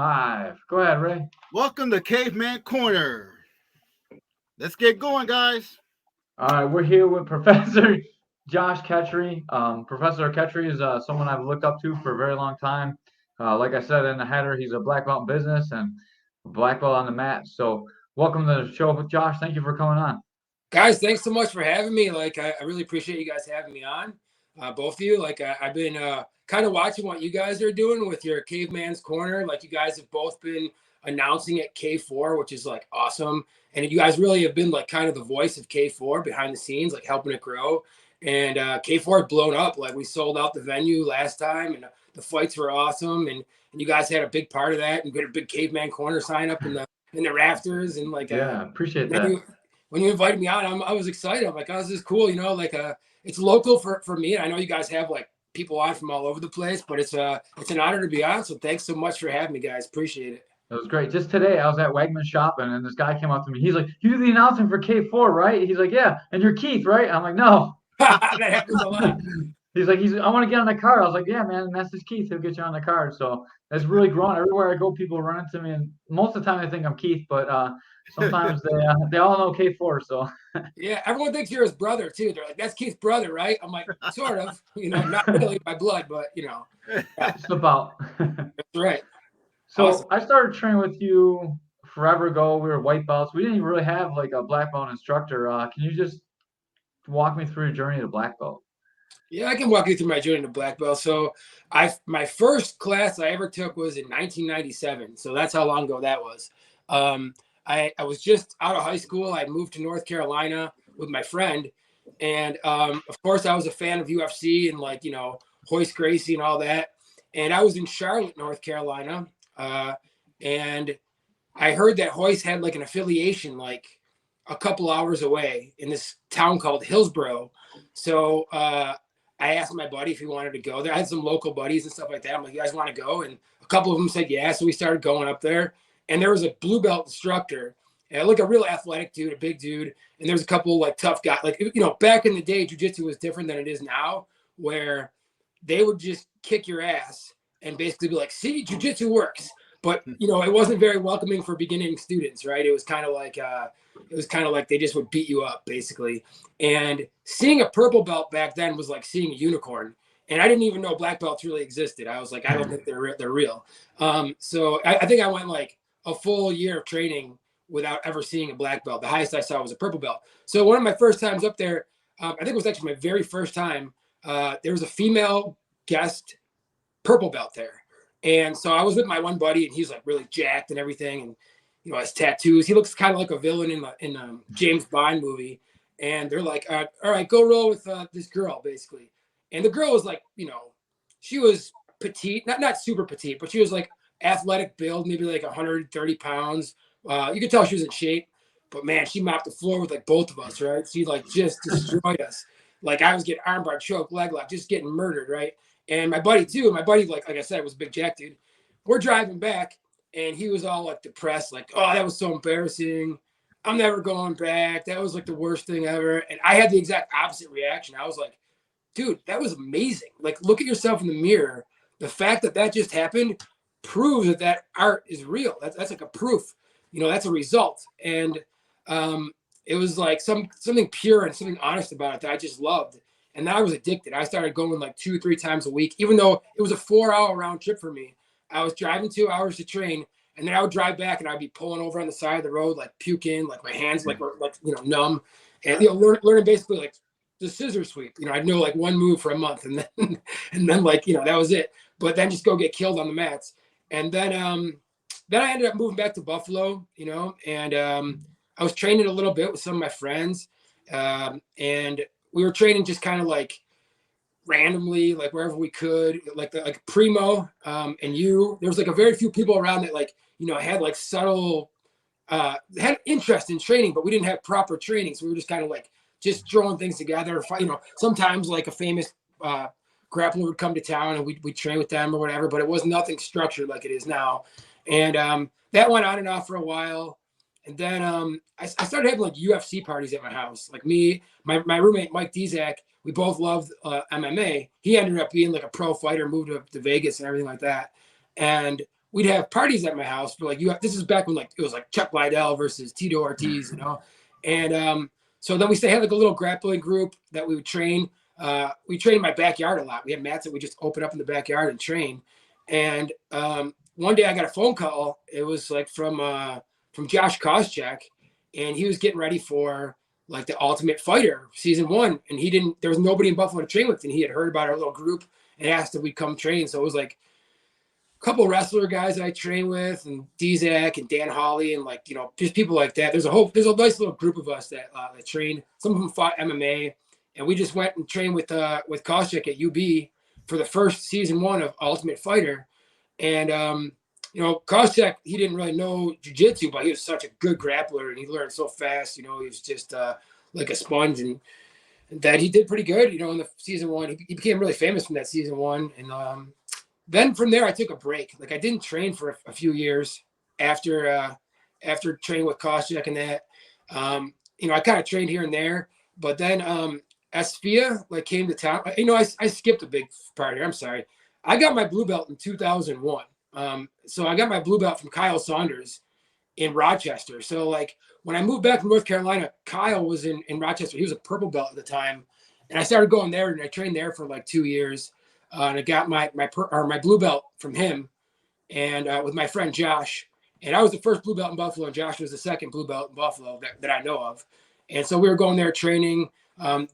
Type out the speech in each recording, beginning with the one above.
Live. Go ahead, Ray. Welcome to Caveman Corner. Let's get going, guys. All right, we're here with Professor Josh Ketry. Professor Ketry is someone I've looked up to for a very long time. Like I said in the header, he's a black belt in business and a black belt on the mat. So, welcome to the show, Josh. Thank you for coming on. Guys, thanks so much for having me. I really appreciate you guys having me on, both of you. I've been kind of watching what you guys are doing with your Caveman's Corner. Like, you guys have both been announcing at K4, which is like awesome. And you guys really have been like kind of the voice of K4 behind the scenes, like helping it grow. And K4 had blown up. Like, we sold out the venue last time, and the fights were awesome. And you guys had a big part of that. And we had a big Caveman Corner sign up in the rafters. And Appreciate that. When you invited me on, I was excited. I'm like, oh, this is cool. It's local for me. And I know you guys have like people on from all over the place, but it's an honor to be on. So thanks so much for having me, guys. Appreciate it. It was great. Just today, I was at Wegman shopping, and this guy came up to me. He's like, "You do the announcing for K4, right?" He's like, "Yeah." And you're Keith, right? I'm like, "No." That happens a lot. He's like, I want to get on the card. I was like, "Yeah, man, message Keith. He'll get you on the card." So that's really grown. Everywhere I go, people run into me, and most of the time I think I'm Keith, but sometimes they all know K4. So yeah, everyone thinks you're his brother too. They're like, "That's Keith's brother, right?" I'm like, sort of. Not really by blood, but Yeah. Just about. That's right. So awesome. I started training with you forever ago. We were white belts. We didn't even really have like a black belt instructor. Can you just walk me through your journey to black belt? Yeah, I can walk you through my journey to black belt. So my first class I ever took was in 1997. So that's how long ago that was. I was just out of high school. I moved to North Carolina with my friend. And of course, I was a fan of UFC and Hoist Gracie and all that. And I was in Charlotte, North Carolina. And I heard that Hoist had like an affiliation like a couple hours away in this town called Hillsborough. So I asked my buddy if he wanted to go there. I had some local buddies and stuff like that. I'm like, "You guys want to go?" And a couple of them said yeah. So we started going up there. And there was a blue belt instructor, and like a real athletic dude, a big dude. And there's a couple like tough guys. Like, back in the day, jiu-jitsu was different than it is now, where they would just kick your ass and basically be like, "See, jiu-jitsu works." But it wasn't very welcoming for beginning students, right? It was kind of like they just would beat you up, basically. And seeing a purple belt back then was like seeing a unicorn. And I didn't even know black belts really existed. I was like, I don't think they're real. So I think I went like a full year of training without ever seeing a black belt. The highest I saw was a purple belt. So one of my first times up there, I think it was actually my very first time, there was a female guest purple belt there. And so I was with my one buddy, and he's like really jacked and everything, and has tattoos. He looks kind of like a villain in a James Bond movie. And they're like, "All right, go roll with this girl," basically. And the girl was like, she was petite, not super petite, but she was like athletic build, maybe like 130 pounds. You could tell she was in shape, but man, she mopped the floor with like both of us, right? She like just destroyed us. Like, I was getting armbar, choke, leg lock, just getting murdered, right? And my buddy too. My buddy, like I said, was a big jack dude. We're driving back, and he was all like depressed, like, "Oh, that was so embarrassing. I'm never going back. That was like the worst thing ever." And I had the exact opposite reaction. I was like, "Dude, that was amazing. Like, look at yourself in the mirror. The fact that just happened proves that art is real. That's like a proof. That's a result." And it was like something pure and something honest about it that I just loved. And then I was addicted. I started going like 2-3 times a week, even though it was a 4-hour round trip for me. I was driving 2 hours to train, and then I would drive back, and I'd be pulling over on the side of the road, like puking, like my hands were numb, and learning basically like the scissor sweep. I'd know like one move for a month, and then like that was it. But then just go get killed on the mats, and then I ended up moving back to Buffalo, and I was training a little bit with some of my friends, and we were training just kind of like randomly, like wherever we could, like Primo and you. There was like a very few people around that like, had like subtle, had interest in training, but we didn't have proper training. So we were just kind of like just throwing things together. Sometimes like a famous grappler would come to town and we'd train with them or whatever, but it was nothing structured like it is now. And that went on and off for a while. And then I started having like UFC parties at my house. Like me, my roommate, Mike Dizak, we both loved MMA. He ended up being like a pro fighter, moved up to Vegas and everything like that. And we'd have parties at my house for like this is back when like it was like Chuck Liddell versus Tito Ortiz, and so then we had like a little grappling group that we would train. We trained in my backyard a lot. We had mats that we just open up in the backyard and train. And one day I got a phone call. It was like from Josh Koscheck, and he was getting ready for like the Ultimate Fighter season 1, and there was nobody in Buffalo to train with, and he had heard about our little group and asked if we'd come train. So it was like a couple wrestler guys that I train with, and Dzak and Dan Hawley, and like, just people like that. There's a nice little group of us that trained. Some of them fought MMA, and we just went and trained with Koscheck at UB for the first season 1 of Ultimate Fighter. And Koscheck, he didn't really know jiu-jitsu, but he was such a good grappler, and he learned so fast. He was just like a sponge, and that he did pretty good. In the season 1, he became really famous from that season 1, and then from there I took a break. Like I didn't train for a few years after training with Koscheck and that. I kind of trained here and there, but then Espia like came to town. I skipped a big part here. I'm sorry. I got my blue belt in 2001. So I got my blue belt from Kyle Saunders in Rochester. So like when I moved back from North Carolina, Kyle was in Rochester. He was a purple belt at the time, and I started going there, and I trained there for like 2 years. And I got my blue belt from him, and with my friend Josh. And I was the first blue belt in Buffalo, and Josh was the second blue belt in Buffalo that I know of. And so we were going there training.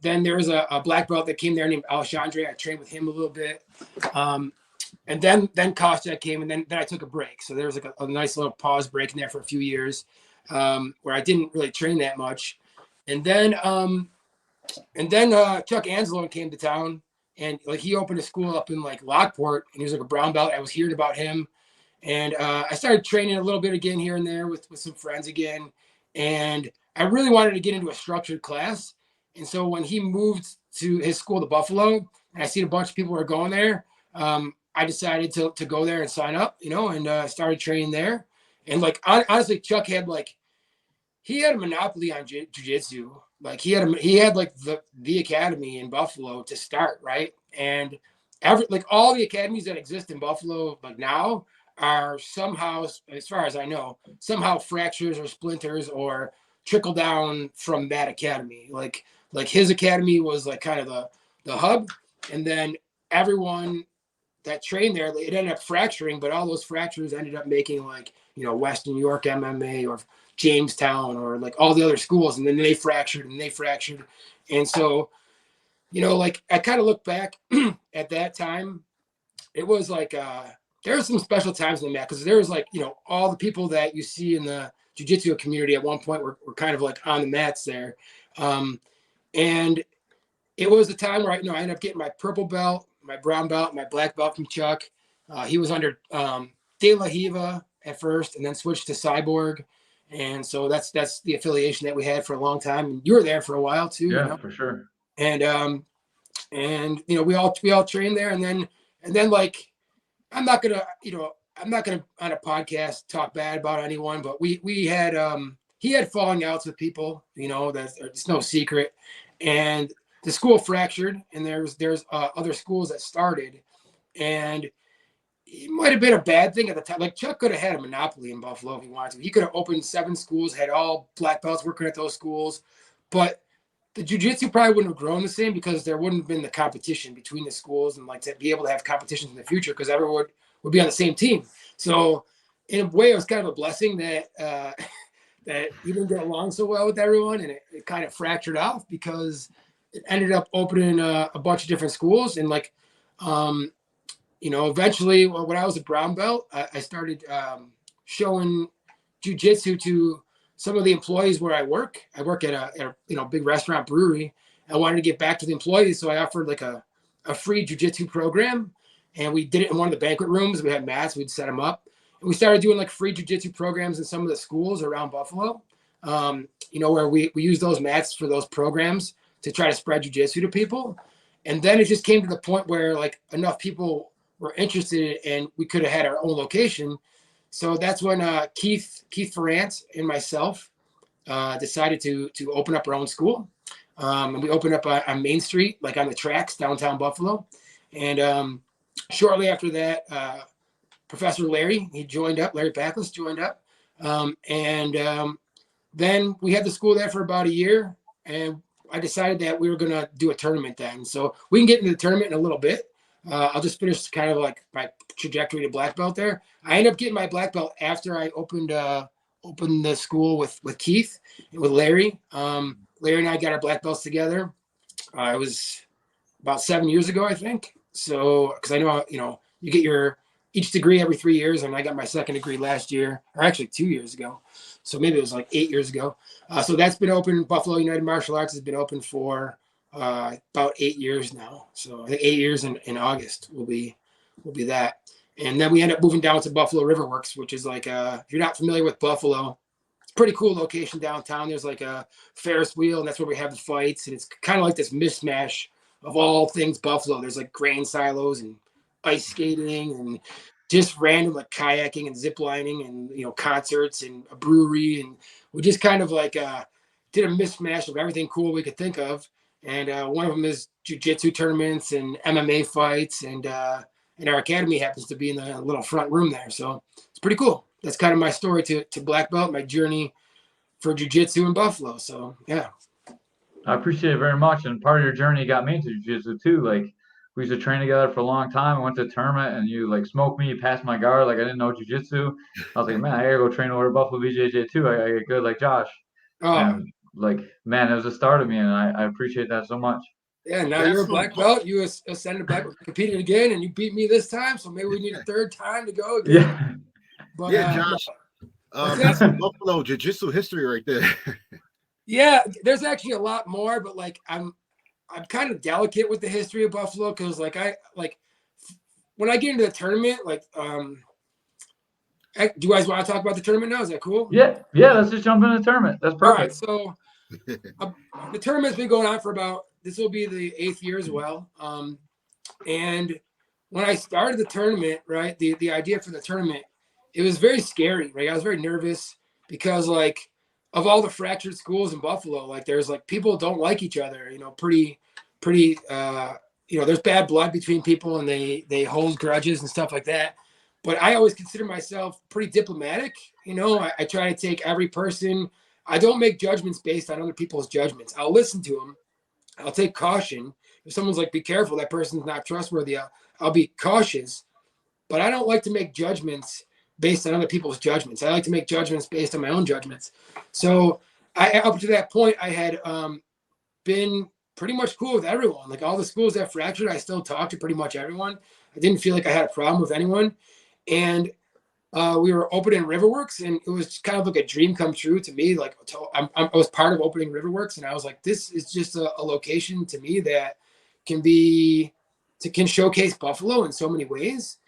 Then there was a black belt that came there named Alexandre. I trained with him a little bit. And then Koscheck came, and then I took a break. So there was like a nice little pause break in there for a few years where I didn't really train that much. And then Chuck Anzalone came to town, and like he opened a school up in like Lockport, and he was like a brown belt. I was hearing about him, and I started training a little bit again here and there with some friends again. And I really wanted to get into a structured class. And so when he moved to his school to Buffalo, and I seen a bunch of people were going there, I decided to go there and sign up, and started training there. And like honestly, Chuck had he had a monopoly on jiu-jitsu. Like he had like the academy in Buffalo to start, right? And all the academies that exist in Buffalo like now are somehow, as far as I know, somehow fractures or splinters or trickle down from that academy. Like his academy was like kind of the hub, and then everyone that trained there, it ended up fracturing, but all those fractures ended up making like, West New York MMA or Jamestown or like all the other schools. And then they fractured. And so, like I kind of look back at that time, it was like, there were some special times in that, because there was like, all the people that you see in the jiu-jitsu community at one point were kind of like on the mats there. And it was the time where I ended up getting my purple belt, my brown belt, my black belt from Chuck. He was under De La Hiva at first, and then switched to Cyborg. And so that's the affiliation that we had for a long time. And you were there for a while too. Yeah, for sure. And we all trained there, and then like I'm not gonna on a podcast talk bad about anyone, but we had he had falling outs with people, it's no secret. And the school fractured, and there's other schools that started, and it might have been a bad thing at the time. Like Chuck could have had a monopoly in Buffalo if he wanted to. He could have opened 7 schools, had all black belts working at those schools, but the jiu-jitsu probably wouldn't have grown the same, because there wouldn't have been the competition between the schools, and like to be able to have competitions in the future, because everyone would be on the same team. So in a way, it was kind of a blessing that that he didn't get along so well with everyone, and it kind of fractured off, because it ended up opening a bunch of different schools. And like, eventually when I was a brown belt, I started showing jiu-jitsu to some of the employees where I work. I work at a big restaurant brewery. I wanted to get back to the employees, so I offered like a free jiu-jitsu program, and we did it in one of the banquet rooms. We had mats, we'd set them up, and we started doing like free jiu-jitsu programs in some of the schools around Buffalo. Where we use those mats for those programs to try to spread jiu-jitsu to people. And then it just came to the point where like enough people were interested, and we could have had our own location. So that's when Keith Ferrant and myself decided to open up our own school. And we opened up on Main Street, like on the tracks, downtown Buffalo. And shortly after that, Professor Larry, Larry Backless joined up. Then we had the school there for about a year, and I decided that we were going to do a tournament then. So we can get into the tournament in a little bit. I'll just finish kind of like my trajectory to black belt there. I ended up getting my black belt after I opened the school with Keith and with Larry. Larry and I got our black belts together. It was about 7 years ago, I think. So, because I know, you get each degree every 3 years, and I got my second degree last year, or actually 2 years ago. So maybe it was like 8 years ago. So that's been open. Buffalo United Martial Arts has been open for about 8 years now. So I think 8 years in August will be that. And then we end up moving down to Buffalo Riverworks, which is like, if you're not familiar with Buffalo, it's a pretty cool location downtown. There's like a Ferris wheel, and that's where we have the fights. And it's kind of like this mishmash of all things Buffalo. There's like grain silos and ice skating and just random like kayaking and zip lining and, concerts and a brewery. And we just kind of like did a mishmash of everything cool we could think of. And one of them is jiu-jitsu tournaments and MMA fights. And our academy happens to be in the little front room there. So it's pretty cool. That's kind of my story to black belt, my journey for jiu-jitsu in Buffalo. So, yeah. I appreciate it very much. And part of your journey got me into jiu-jitsu too. Like, we used to train together for a long time. I went to a tournament and you like smoked me, you passed my guard. Like, I didn't know jiu-jitsu. I was like, man, I gotta go train over at Buffalo BJJ too. I gotta get good like Josh. Oh, And like, man, it was the start of me, and I appreciate that so much. yeah. Now you're a black belt. You ascended black belt, competed again, and you beat me this time. So maybe we need a third time to go again. Yeah. But, Josh. That's some Buffalo jiu-jitsu history right there. Yeah, there's actually a lot more, but like I'm kind of delicate with the history of Buffalo because when I get into the tournament, do you guys want to talk about the tournament now? Is that cool? Yeah. Let's just jump into the tournament. That's perfect. All right, so the tournament's been going on for this will be the 8th year as well. And when I started the tournament, right, the idea for the tournament, it was very scary, right? I was very nervous because of all the fractured schools in Buffalo, there's people don't like each other, pretty, there's bad blood between people and they hold grudges and stuff like that. But I always consider myself pretty diplomatic. I try to take every person. I don't make judgments based on other people's judgments. I'll listen to them. I'll take caution. If someone's like, be careful, that person's not trustworthy, I'll be cautious. But I don't like to make judgments based on other people's judgments. I like to make judgments based on my own judgments. So up to that point, I had been pretty much cool with everyone. Like all the schools that fractured, I still talked to pretty much everyone. I didn't feel like I had a problem with anyone. And we were opening Riverworks, and it was kind of like a dream come true to me. I was part of opening Riverworks, and I was like, this is just a location to me that can showcase Buffalo in so many ways.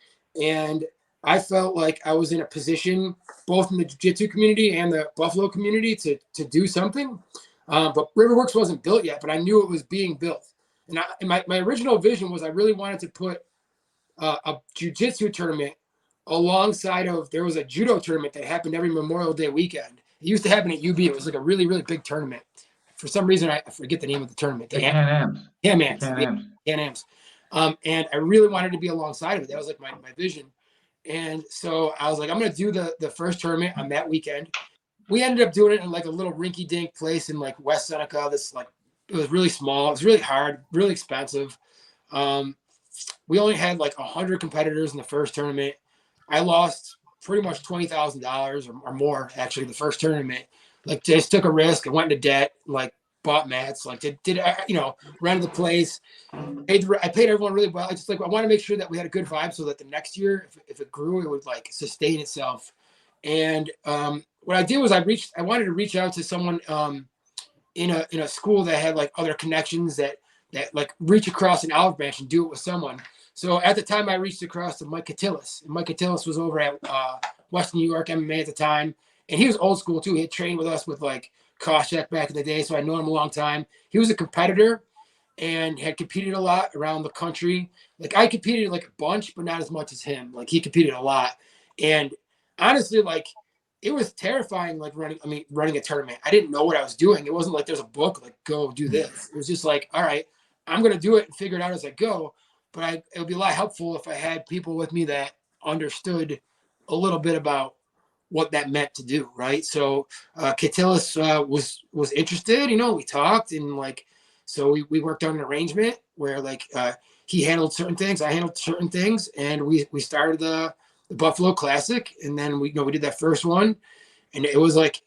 And I felt like I was in a position, both in the jiu-jitsu community and the Buffalo community, to do something. But Riverworks wasn't built yet, but I knew it was being built. And my original vision was I really wanted to put a jiu-jitsu tournament alongside of, there was a judo tournament that happened every Memorial Day weekend. It used to happen at UB. It was like a really, really big tournament. For some reason, I forget the name of the tournament. Can-Ams. Can-Ams. And I really wanted to be alongside of it. That was like my vision. And so I was like, I'm going to do the first tournament on that weekend. We ended up doing it in like a little rinky-dink place in like West Seneca. It was really small. It was really hard, really expensive. We only had like 100 competitors in the first tournament. I lost pretty much $20,000 or more actually the first tournament. Like just took a risk. I went into debt, bought mats, rented the place. I paid everyone really well. I want to make sure that we had a good vibe so that the next year, if it grew, it would sustain itself. And what I did was I wanted to reach out to someone in a school that had other connections that reach across an olive branch and do it with someone. So at the time I reached across to Mike Katillis. And Mike Katillis was over at Western New York MMA at the time. And he was old school too. He had trained with us with Koscheck back in the day. So I known him a long time. He was a competitor and had competed a lot around the country. I competed a bunch, but not as much as him. He competed a lot. And honestly, it was terrifying, running a tournament. I didn't know what I was doing. It wasn't there's a book, go do this. It was just all right, I'm going to do it and figure it out as I go. But it would be a lot helpful if I had people with me that understood a little bit about what that meant to do, right? So Catilis was interested, we talked, and like, so we worked on an arrangement where like he handled certain things, I handled certain things, and we started the Buffalo Classic, and then we did that first one, and it was like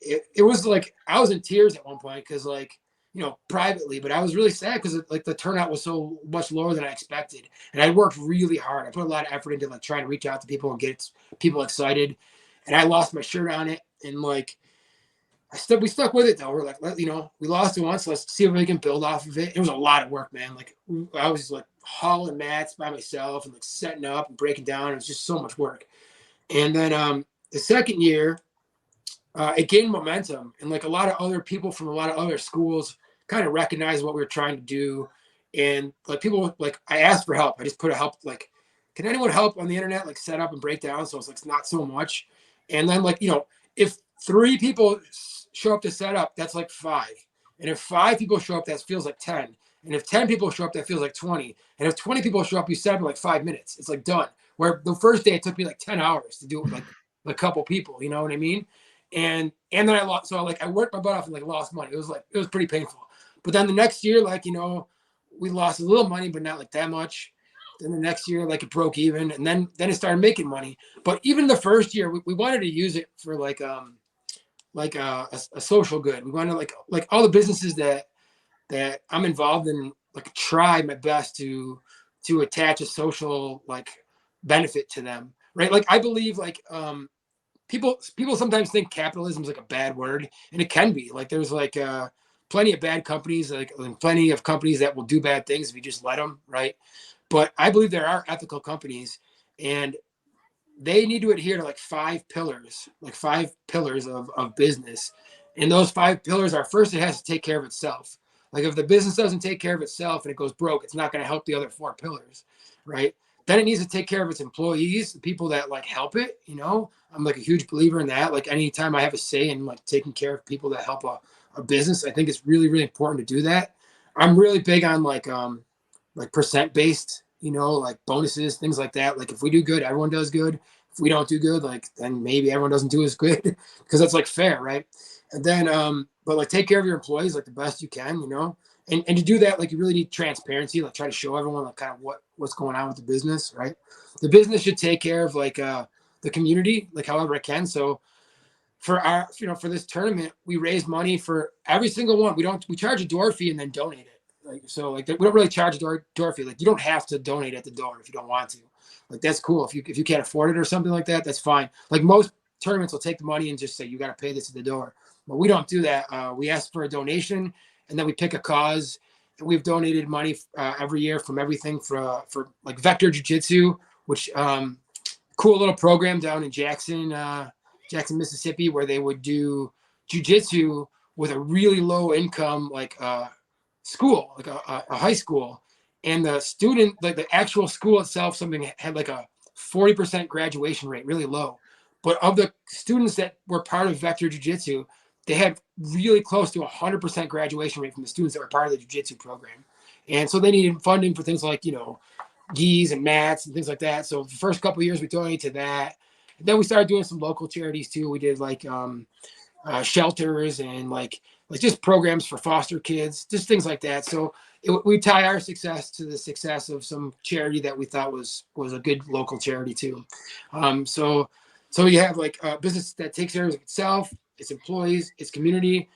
I was in tears at one point because like privately, but I was really sad because like the turnout was so much lower than I expected, and I worked really hard. I put a lot of effort into like trying to reach out to people and get people excited, and I lost my shirt on it, and like we stuck with it though. We're like, we lost it once. Let's see if we can build off of it. It was a lot of work, man. Like I was like hauling mats by myself and like setting up and breaking down. It was just so much work. And then the second year, it gained momentum, and like a lot of other people from a lot of other schools kind of recognized what we were trying to do. And like people, like I asked for help. I just put a help, like, can anyone help on the internet, like set up and break down? So it's like, it's not so much. And then like, if 3 people show up to set up, that's like 5. And if 5 people show up, that feels like 10. And if 10 people show up, that feels like 20. And if 20 people show up, you set up in like 5 minutes. It's like done. Where the first day it took me like 10 hours to do it with like a couple people, you know what I mean? And then I lost, so like I worked my butt off and like lost money. It was pretty painful. But then the next year, like, we lost a little money, but not like that much. Then the next year, like it broke even, and then it started making money. But even the first year, we wanted to use it for like a social good. We wanted like all the businesses that I'm involved in, like try my best to attach a social like benefit to them, right? Like I believe like people sometimes think capitalism is like a bad word, and it can be. Like there's like plenty of bad companies, like plenty of companies that will do bad things if you just let them, right? But I believe there are ethical companies, and they need to adhere to like 5 pillars, of business. And those 5 pillars are, first, it has to take care of itself. Like if the business doesn't take care of itself and it goes broke, it's not going to help the other 4 pillars, right? Then it needs to take care of its employees, the people that like help it. I'm like a huge believer in that. Like anytime I have a say in like taking care of people that help a business, I think it's really, really important to do that. I'm really big on like percent based, like bonuses, things like that. Like if we do good, everyone does good. If we don't do good, like then maybe everyone doesn't do as good because that's like fair, right? And then but like take care of your employees like the best you can, and to do that, like you really need transparency, like try to show everyone like kind of what's going on with the business, right? The business should take care of like the community, like however it can. So for our, for this tournament, we raise money for every single one. We charge a door fee and then donate it. Like, so like we don't really charge a door fee. Like you don't have to donate at the door if you don't want to. Like that's cool. If you can't afford it or something like that, that's fine. Like most tournaments will take the money and just say, you got to pay this at the door. But we don't do that. We ask for a donation, and then we pick a cause. And we've donated money every year from everything for like Vector Jiu-Jitsu, which cool little program down in Jackson, Mississippi, where they would do jiu-jitsu with a really low income, like school, like a high school. And the student, like the actual school itself, something had like a 40% graduation rate, really low. But of the students that were part of Vector Jiu-Jitsu, they had really close to 100% graduation rate from the students that were part of the Jiu-Jitsu program. And so they needed funding for things like, gis and mats and things like that. So the first couple of years we donated to that. And then we started doing some local charities too. We did like shelters and like just programs for foster kids, just things like that. So we tie our success to the success of some charity that we thought was a good local charity too. So you have like a business that takes care of itself, its employees, its community,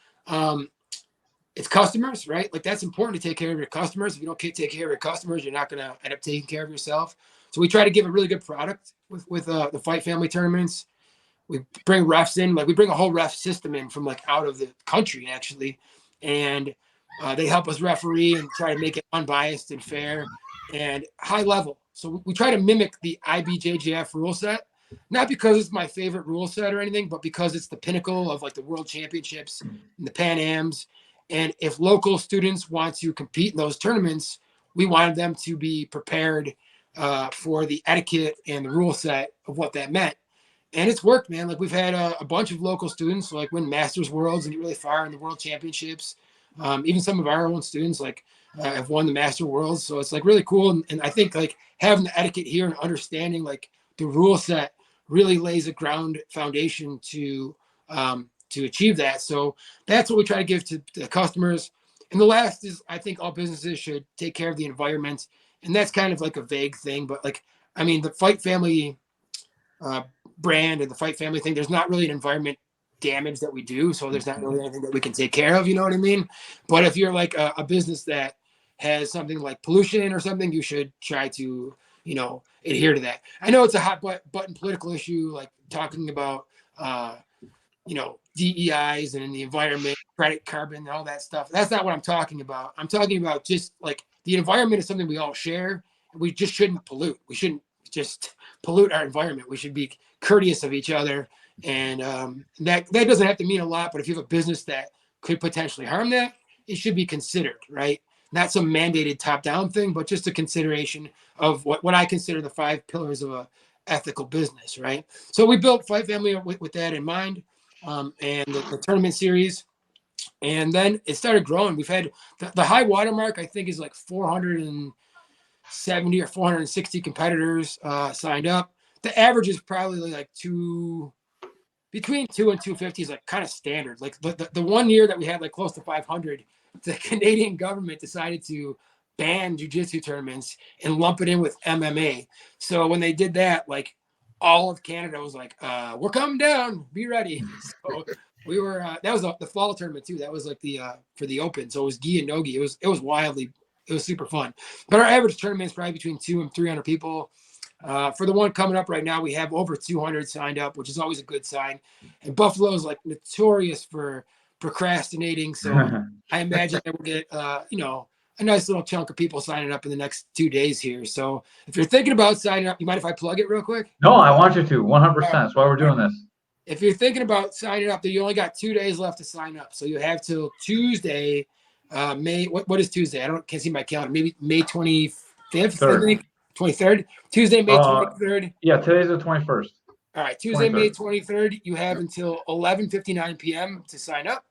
its customers, right? Like that's important to take care of your customers. If you don't take care of your customers, you're not going to end up taking care of yourself. So we try to give a really good product with the Fight Family tournaments. We bring refs in, like we bring a whole ref system in from like out of the country actually. And they help us referee and try to make it unbiased and fair and high level. So we try to mimic the IBJJF rule set, not because it's my favorite rule set or anything, but because it's the pinnacle of like the world championships and the Pan Ams. And if local students want to compete in those tournaments, we wanted them to be prepared for the etiquette and the rule set of what that meant. And it's worked, man. Like we've had a bunch of local students like win Masters Worlds and get really far in the World Championships. Even some of our own students like have won the Master Worlds. So it's like really cool. And I think like having the etiquette here and understanding like the rule set really lays a ground foundation to achieve that. So that's what we try to give to the customers. And the last is, I think all businesses should take care of the environment, and that's kind of like a vague thing, but like, I mean, the Fight Family brand and the Fight Family thing, there's not really an environment damage that we do, so there's not really anything that we can take care of, you know what I mean? But if you're like a business that has something like pollution or something, you should try to, adhere to that. I know it's a hot button political issue, like talking about DEIs and in the environment, credit carbon, and all that stuff. That's not what I'm talking about. I'm talking about just like the environment is something we all share. We just shouldn't pollute. We shouldn't just pollute our environment. We should be courteous of each other. And that doesn't have to mean a lot, but if you have a business that could potentially harm that, it should be considered, right? Not some mandated top-down thing, but just a consideration of what I consider the 5 pillars of a ethical business, right? So we built Fight Family with that in mind, and the tournament series. And then it started growing. We've had the high watermark, I think, is like 470 or 460 competitors signed up. The average is probably like between 2 and 250 is like kind of standard. Like the 1 year that we had like close to 500, the Canadian government decided to ban jiu-jitsu tournaments and lump it in with MMA. So when they did that, like all of Canada was like, we're coming down, be ready. So we were, that was the fall tournament too. That was like for the open. So it was gi and no gi. It was super fun. But our average tournament is probably between 200 and 300 people. For the one coming up right now, we have over 200 signed up, which is always a good sign. And Buffalo is like notorious for procrastinating. So I imagine that we'll get, a nice little chunk of people signing up in the next 2 days here. So if you're thinking about signing up, you mind if I plug it real quick? No, I want you to 100%. That's why we're doing this. If you're thinking about signing up, you only got 2 days left to sign up. So you have till Tuesday, May. What is Tuesday? Can't see my calendar. Maybe May 25th, I think. 23rd, Tuesday, May 23rd. Yeah, today's the 21st. All right, Tuesday, 23rd. May 23rd. You have until 11:59 p.m. to sign up,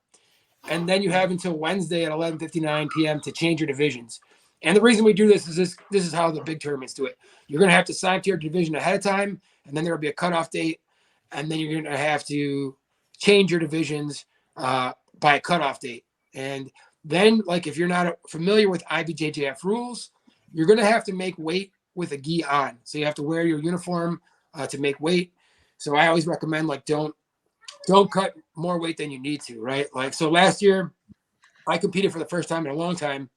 and then you have until Wednesday at 11:59 p.m. to change your divisions. And the reason we do this is how the big tournaments do it. You're going to have to sign up to your division ahead of time, and then there will be a cutoff date, and then you're going to have to change your divisions by a cutoff date. And then, like, if you're not familiar with IBJJF rules, you're going to have to make weight with a gi on. So you have to wear your uniform to make weight. So I always recommend, like, don't cut more weight than you need to, right? Like, so last year I competed for the first time in a long time,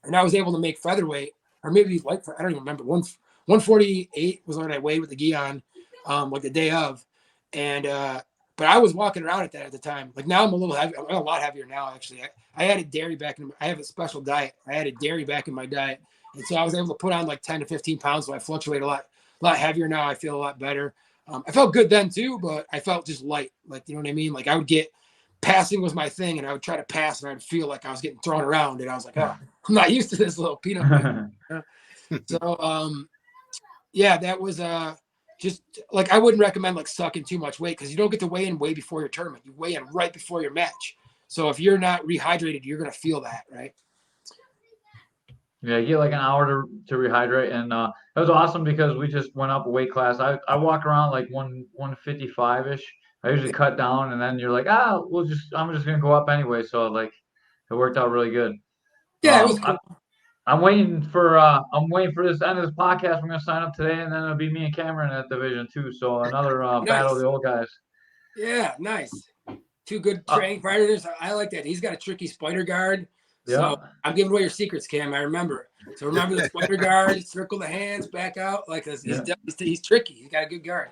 and I was able to make featherweight, or maybe like, I don't even remember, 148 was what I weighed with the gi on, like the day of. And but I was walking around at that at the time. Like, now I'm a little heavy. I'm a lot heavier now, actually. I added dairy back in. I have a special diet. I added dairy back in my diet, and so I was able to put on like 10 to 15 pounds. So I fluctuate a lot heavier now. I feel a lot better. I felt good then too, but I felt just light. Like, you know what I mean? Like, I would get passing was my thing, and I would try to pass, and I'd feel like I was getting thrown around, and I was like, oh, I'm not used to this little peanut butter. So yeah, that was just like, I wouldn't recommend like sucking too much weight, because you don't get to weigh in way before your tournament. You weigh in right before your match. So if you're not rehydrated, you're gonna feel that, right? Yeah, you get like an hour to rehydrate, and it was awesome because we just went up a weight class. I walk around like 155-ish. I usually cut down, and then you're like, I'm just gonna go up anyway. So like, it worked out really good. Yeah, it was cool. I'm waiting for this end of this podcast. We're gonna sign up today, and then it'll be me and Cameron at Division 2. So another Nice. battle of the old guys. Yeah, nice. 2 good training partners. I like that. He's got a tricky spider guard. So Yeah. I'm giving away your secrets, Cam. I remember. So remember the spider guard, circle the hands, back out. Like, he's tricky. He's got a good guard.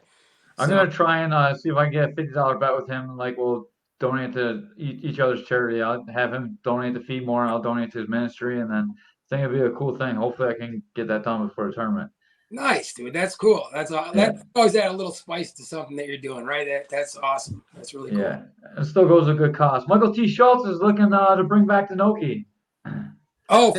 I'm gonna try and see if I can get a $50 bet with him. Like, we'll donate to each other's charity. I'll have him donate to Feed More, and I'll donate to his ministry, and then I think it'd be a cool thing. Hopefully, I can get that done before the tournament. Nice, dude. That's cool. That's always add a little spice to something that you're doing, right? That's awesome. That's really cool. Yeah, it still goes a good cause. Michael T. Schultz is looking to bring back the no-gi. Oh,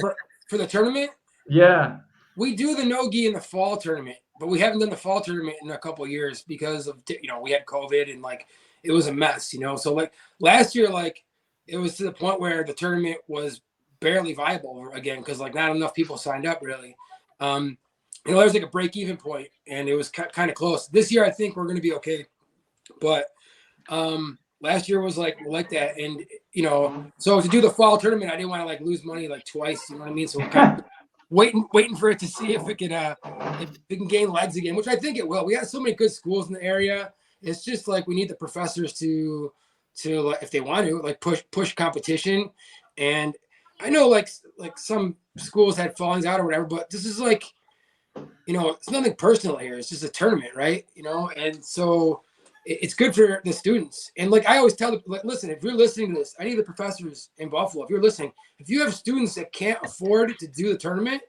for the tournament? Yeah. We do the no-gi in the fall tournament, but we haven't done the fall tournament in a couple of years because of, we had COVID, and like, it was a mess, So like last year, like, it was to the point where the tournament was barely viable again, because like not enough people signed up really. there's like a break-even point, and it was kind of close. This year, I think we're going to be okay, but last year was like that, and so to do the fall tournament, I didn't want to like lose money like twice. You know what I mean? So we're kind of waiting for it to see if it can gain legs again, which I think it will. We have so many good schools in the area. It's just like we need the professors to if they want to like push competition. And I know like some schools had fallings out or whatever, but this is like, it's nothing personal here. It's just a tournament, right? And so it's good for the students. And like I always tell them, like, listen, if you're listening to this, any of the professors in Buffalo, if you're listening, if you have students that can't afford to do the tournament,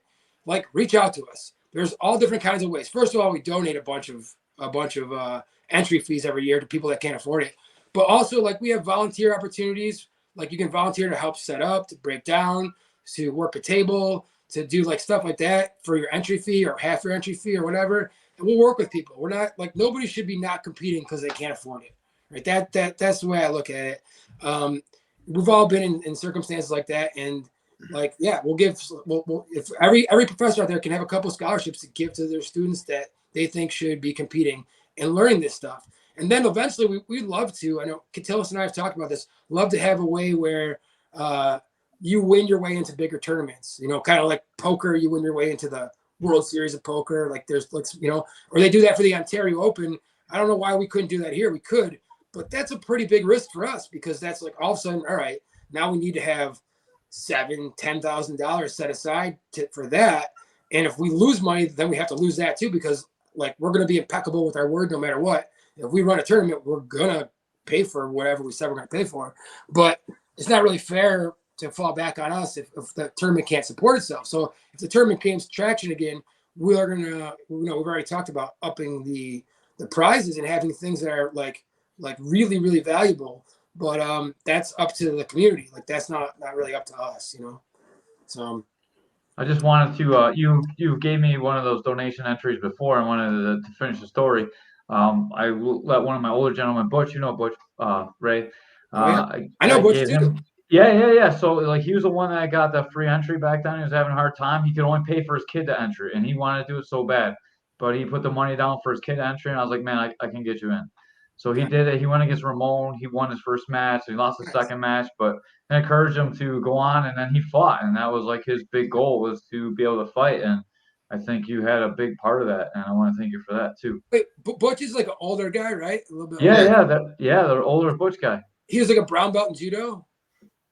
like reach out to us. There's all different kinds of ways. First of all, we donate a bunch of entry fees every year to people that can't afford it. But also, like, we have volunteer opportunities. Like, you can volunteer to help set up, to break down, to work a table, to do like stuff like that for your entry fee or half your entry fee or whatever. And we'll work with people. We're not like, nobody should be not competing because they can't afford it, right? That's the way I look at it. We've all been in circumstances like that, and like, yeah, we'll if every professor out there can have a couple scholarships to give to their students that they think should be competing and learning this stuff. And then eventually we'd love to, I know Catilis and I have talked about this, love to have a way where you win your way into bigger tournaments, kind of like poker, you win your way into the World Series of Poker. Like there's, like, or they do that for the Ontario Open. I don't know why we couldn't do that here. We could, but that's a pretty big risk for us because that's like all of a sudden, all right, now we need to have $7,000-$10,000 set aside for that. And if we lose money, then we have to lose that too, because like we're going to be impeccable with our word no matter what. If we run a tournament, we're going to pay for whatever we said we're going to pay for. But it's not really fair to fall back on us if the tournament can't support itself. So if the tournament gains traction again, we are going to, we've already talked about upping the prizes and having things that are like really, really valuable. But that's up to the community. Like that's not really up to us, So I just wanted to you gave me one of those donation entries before. I wanted to finish the story. I let one of my older gentlemen, Butch, Butch, Ray. I know I Butch gave too. him. Yeah. So like he was the one that got the free entry back then. He was having a hard time. He could only pay for his kid to entry, and he wanted to do it so bad. But he put the money down for his kid to entry, and I was like, man, I can get you in. So he did it. He went against Ramon. He won his first match. He lost his second match, but I encouraged him to go on, and then he fought, and that was like his big goal was to be able to fight. And I think you had a big part of that, and I want to thank you for that too. Wait, Butch is like an older guy, right? A little bit. Yeah, the older Butch guy. He was like a brown belt in judo.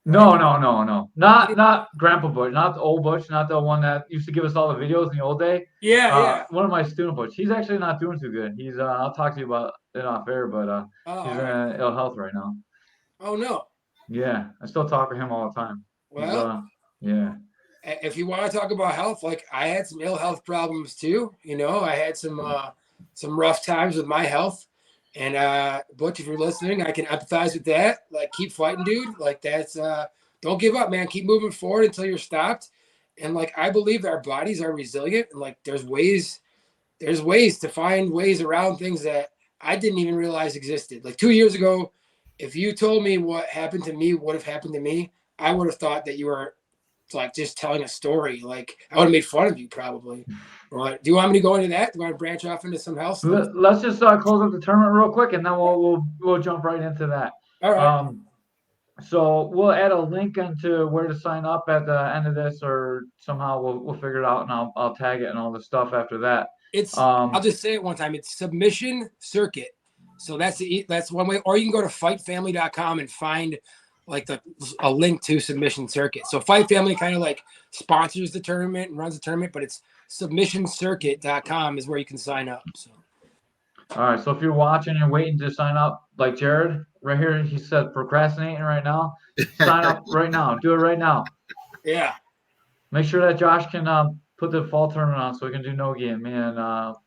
No, not Grandpa Butch, not the old Butch, not the one that used to give us all the videos in the old day. Yeah. One of my student Butch. He's actually not doing too good. He's I'll talk to you about it off air, but he's in ill health right now. Oh no. Yeah, I still talk to him all the time. Well, yeah. If you want to talk about health, like I had some ill health problems too. I had some rough times with my health. And Butch, if you're listening, I can empathize with that. Like, keep fighting, dude. Like that's don't give up, man. Keep moving forward until you're stopped. And like I believe that our bodies are resilient, and like there's ways to find ways around things that I didn't even realize existed. Like 2 years ago, if you told me what happened to me would have happened to me, I would have thought that you were like just telling a story. Like I would have made fun of you probably. But do you want me to go into that? Do you want to branch off into some health stuff? Let's just close up the tournament real quick, and then we'll jump right into that. All right. So we'll add a link into where to sign up at the end of this, or somehow we'll figure it out, and I'll tag it and all the stuff after that. It's I'll just say it one time. It's Submission Circuit. So that's one way. Or you can go to fightfamily.com and find like a link to Submission Circuit. So Fight Family kind of like sponsors the tournament and runs the tournament, but it's submissioncircuit.com is where you can sign up. So. All right. So if you're watching and waiting to sign up, like Jared right here, he said procrastinating right now. Sign up right now. Do it right now. Yeah. Make sure that Josh can put the fall tournament on so we can do no-gi, and me and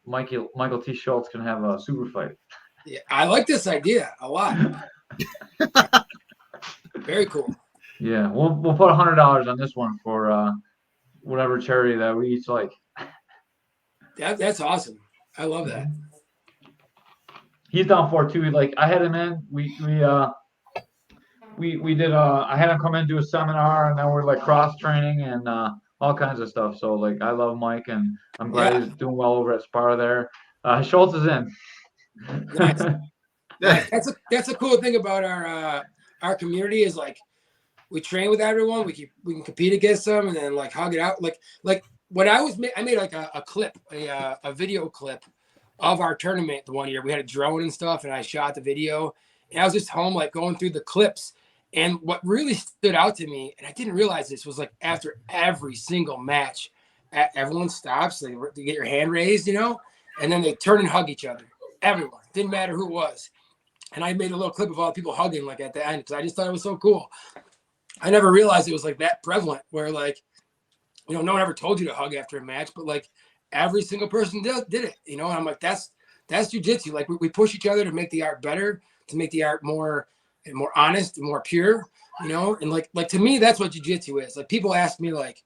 Michael T. Schultz can have a super fight. Yeah, I like this idea a lot. Very cool. Yeah, we'll put $100 on this one for whatever charity that we each like. That's awesome. I love that. He's down for it too. Like I had him in. We did. I had him come in do a seminar, and then we're like cross training, and all kinds of stuff. So like I love Mike, and I'm glad Yeah, he's doing well over at Spar there. Schultz is in. nice, nice. That's a cool thing about our community is like we train with everyone. We can compete against them and then like hug it out. Like when I made like a clip, a video clip of our tournament the one year. We had a drone and stuff, and I shot the video. And I was just home like going through the clips. And what really stood out to me, and I didn't realize this, was like after every single match, everyone stops. They get your hand raised, and then they turn and hug each other. Everyone, didn't matter who it was. And I made a little clip of all the people hugging like at the end because I just thought it was so cool. I never realized it was like that prevalent where like, no one ever told you to hug after a match, but like every single person did it, and I'm like, that's jujitsu. Like we push each other to make the art better, to make the art more honest and more pure, and like to me, that's what jujitsu is. Like people ask me like,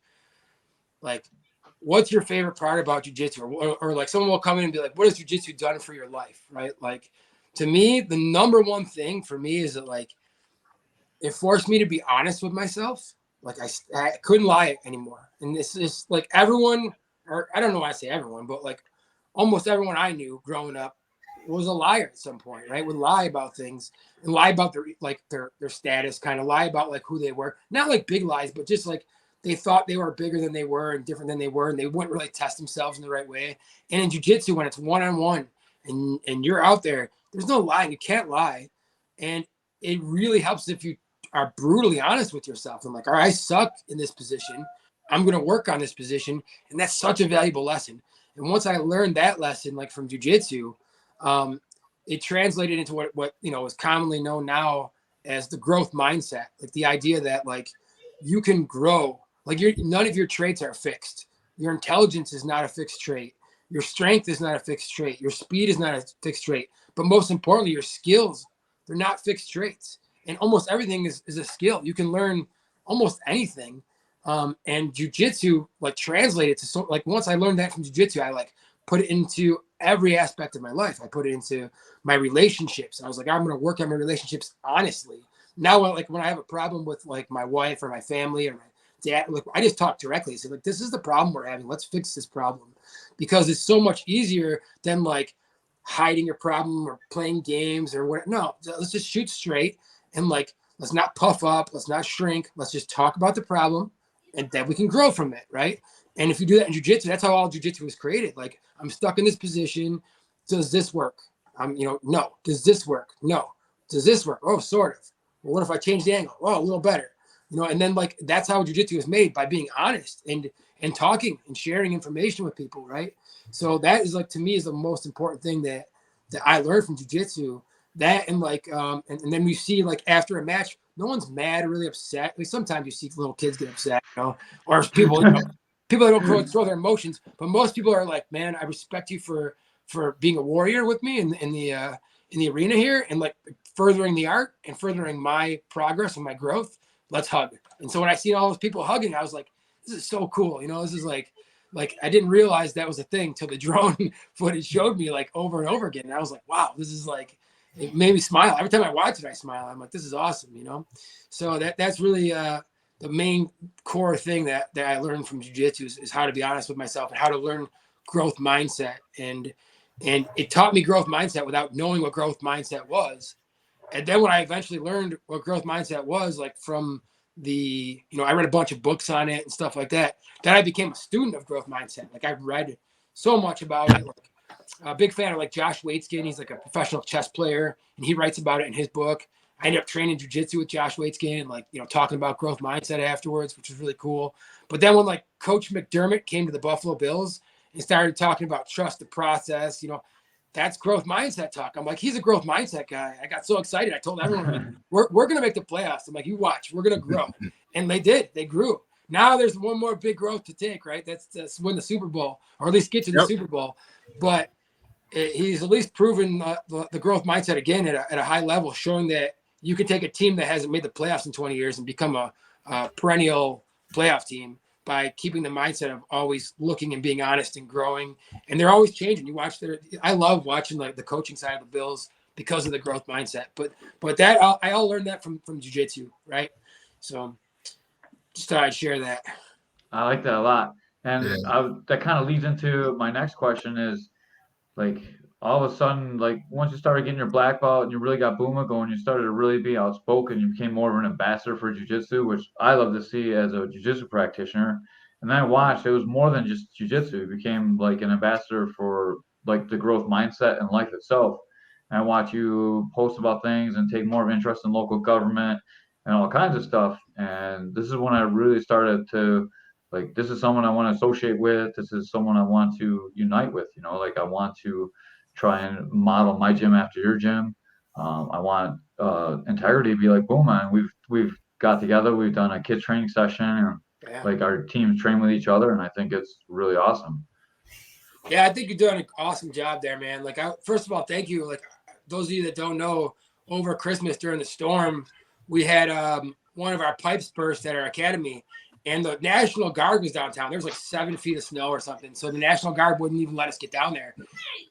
what's your favorite part about jujitsu? Or like someone will come in and be like, what has jujitsu done for your life? Right. Like to me, the number one thing for me is that like, it forced me to be honest with myself. Like I couldn't lie anymore. And this is like everyone, or I don't know why I say everyone, but like almost everyone I knew growing up was a liar at some point, right? Would lie about things and lie about their status, kind of lie about like who they were. Not like big lies, but just like they thought they were bigger than they were and different than they were, and they wouldn't really test themselves in the right way. And in jiu-jitsu, when it's one-on-one and you're out there, there's no lying. You can't lie. And it really helps if you are brutally honest with yourself. I'm like, all right, I suck in this position. I'm going to work on this position. And that's such a valuable lesson. And once I learned that lesson, like from jujitsu, it translated into what is commonly known now as the growth mindset. Like the idea that like you can grow, like none of your traits are fixed. Your intelligence is not a fixed trait. Your strength is not a fixed trait. Your speed is not a fixed trait. But most importantly, your skills, they're not fixed traits. And almost everything is a skill. You can learn almost anything. And jujitsu like translated to so like once I learned that from jujitsu, I like put it into every aspect of my life. I put it into my relationships. I was like, I'm going to work on my relationships honestly. Now, like when I have a problem with like my wife or my family or my dad, like I just talk directly. Say like, this is the problem we're having. Let's fix this problem, because it's so much easier than like hiding your problem or playing games or what. No, let's just shoot straight and like let's not puff up. Let's not shrink. Let's just talk about the problem, and then we can grow from it, right? And if you do that in jiu-jitsu, that's how all jiu-jitsu was created. Like, I'm stuck in this position. Does this work? No. Does this work? No. Does this work? Oh, sort of. Well, what if I change the angle? Oh, a little better. And then like that's how jiu-jitsu is made, by being honest and talking and sharing information with people, right? So that is like to me is the most important thing that I learned from jiu-jitsu. That and like and then we see like after a match, no one's mad or really upset. I mean, sometimes you see little kids get upset, or people, people that don't throw their emotions, but most people are like, man, I respect you for being a warrior with me in the arena here, and like furthering the art and furthering my progress and my growth. Let's hug. And so when I seen all those people hugging, I was like, this is so cool. This is like I didn't realize that was a thing till the drone footage showed me like over and over again. And I was like, wow, this is like, it made me smile. Every time I watch it, I smile. I'm like, this is awesome, So that's really the main core thing that I learned from jiu-jitsu is how to be honest with myself and how to learn growth mindset. And it taught me growth mindset without knowing what growth mindset was. And then when I eventually learned what growth mindset was, like from I read a bunch of books on it and stuff like that, then I became a student of growth mindset. Like I've read so much about it. Like, a big fan of like Josh Waitzkin. He's like a professional chess player, and he writes about it in his book. I ended up training jiu-jitsu with Josh Waitzkin and like, talking about growth mindset afterwards, which was really cool. But then when like Coach McDermott came to the Buffalo Bills and started talking about trust the process, that's growth mindset talk. I'm like, he's a growth mindset guy. I got so excited. I told everyone, like, we're going to make the playoffs. I'm like, you watch, we're going to grow. And they did. They grew. Now there's one more big growth to take, right? That's win the Super Bowl, or at least get to the Super Bowl. But he's at least proven the growth mindset again at a high level, showing that you can take a team that hasn't made the playoffs in 20 years and become a perennial playoff team by keeping the mindset of always looking and being honest and growing. And they're always changing. You watch I love watching like the coaching side of the Bills because of the growth mindset. But that I all learned that from jiu-jitsu, right? So just thought I'd share that. I like that a lot. And Yeah. that kind of leads into my next question is like all of a sudden, like once you started getting your black belt and you really got Buma going, you started to really be outspoken. You became more of an ambassador for jiu-jitsu, which I love to see as a jiu-jitsu practitioner. And then I watched, it was more than just jiu-jitsu. You became like an ambassador for like the growth mindset and life itself. And I watch you post about things and take more of interest in local government and all kinds of stuff. And this is when I really started to like this is someone I want to associate with. This is someone I want to unite with. You know, like I want to try and model my gym after your gym. I want integrity to be like boom, man. We've got together. We've done a kids training session, and Yeah. like our teams train with each other, and I think it's really awesome. Yeah, I think you're doing an awesome job there, man. Like, first of all, thank you. Like, those of you that don't know, over Christmas during the storm, we had one of our pipes burst at our academy, and the National Guard was downtown. There was like 7 feet of snow or something, so the National Guard wouldn't even let us get down there.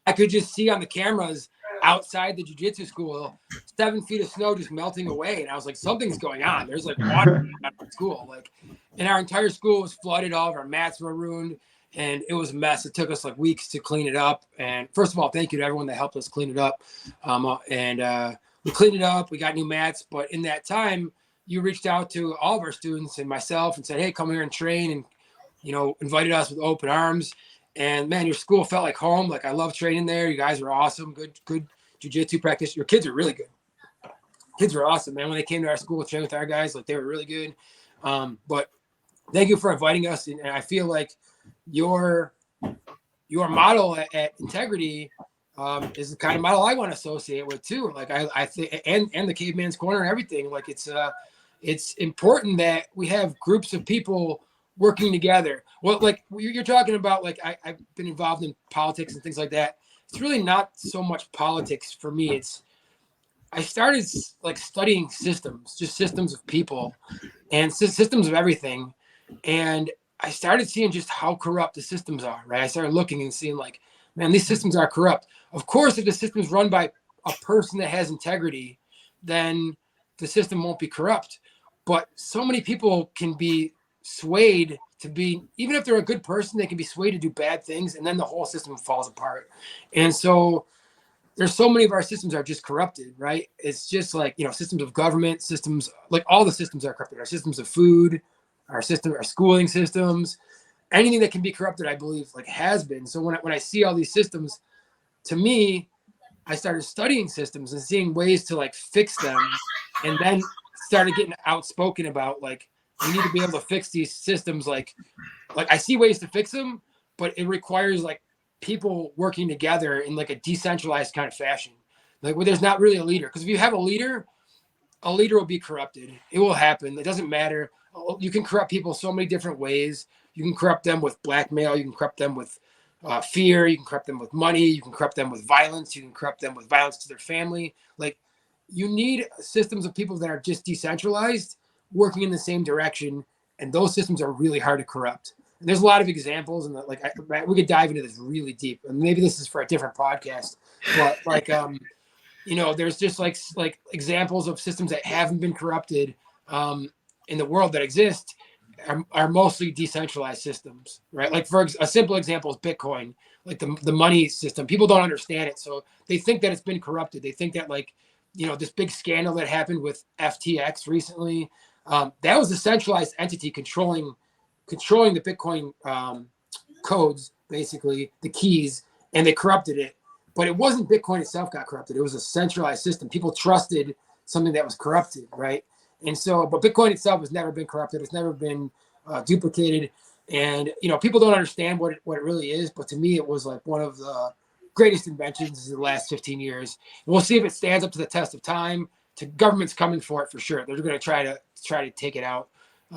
I could just see on the cameras outside the jiu-jitsu school 7 feet of snow just melting away, and I was like, something's going on. There's like water at the school, like, and our entire school was flooded. All of our mats were ruined. And it was a mess. It took us like weeks to clean it up. And first of all, thank you to everyone that helped us clean it up. We cleaned it up. We got new mats. But in that time, you reached out to all of our students and myself and said, hey, come here and train. And, you know, invited us with open arms. And, man, your school felt like home. Like, I love training there. You guys were awesome. Good jiu-jitsu practice. Your kids are really good. Kids were awesome, man. When they came to our school to train with our guys, like, they were really good. But thank you for inviting us. And I feel like your model at Integrity is the kind of model I want to associate with too. Like I think, and the Cavemans Corner and everything. Like it's important that we have groups of people working together. Well, like you're talking about, like I've been involved in politics and things like that. It's really not so much politics for me. I started like studying systems, just systems of people and systems of everything. And I started seeing just how corrupt the systems are, right? I started looking and seeing like, man, these systems are corrupt. Of course, if the system is run by a person that has integrity, then the system won't be corrupt. But so many people can be swayed to be, even if they're a good person, they can be swayed to do bad things, and then the whole system falls apart. And so there's so many of our systems are just corrupted, right? It's just like, you know, systems of government, systems, like all the systems are corrupted. Our systems of food, our schooling systems, anything that can be corrupted, I believe, like has been. So when I see all these systems, to me, I started studying systems and seeing ways to like fix them, and then started getting outspoken about like we need to be able to fix these systems. Like I see ways to fix them, but it requires like people working together in like a decentralized kind of fashion, like where there's not really a leader. Because if you have a leader will be corrupted. It will happen. It doesn't matter. You can corrupt people so many different ways. You can corrupt them with blackmail. You can corrupt them with fear. You can corrupt them with money. You can corrupt them with violence. You can corrupt them with violence to their family. Like, you need systems of people that are just decentralized, working in the same direction. And those systems are really hard to corrupt. And there's a lot of examples, and like we could dive into this really deep. And maybe this is for a different podcast. But like, you know, there's just like examples of systems that haven't been corrupted in the world that exist are mostly decentralized systems, right? Like for a simple example is Bitcoin, like the money system. People don't understand it, so they think that it's been corrupted. They think that, like, you know, this big scandal that happened with FTX recently, that was a centralized entity controlling the Bitcoin codes, basically the keys, and they corrupted it. But it wasn't Bitcoin itself got corrupted. It was a centralized system. People trusted something that was corrupted, right? And so, but Bitcoin itself has never been corrupted. It's never been duplicated. And, you know, people don't understand what it really is. But to me, it was like one of the greatest inventions in the last 15 years. We'll see if it stands up to the test of time. Government's coming for it for sure. They're going to try to take it out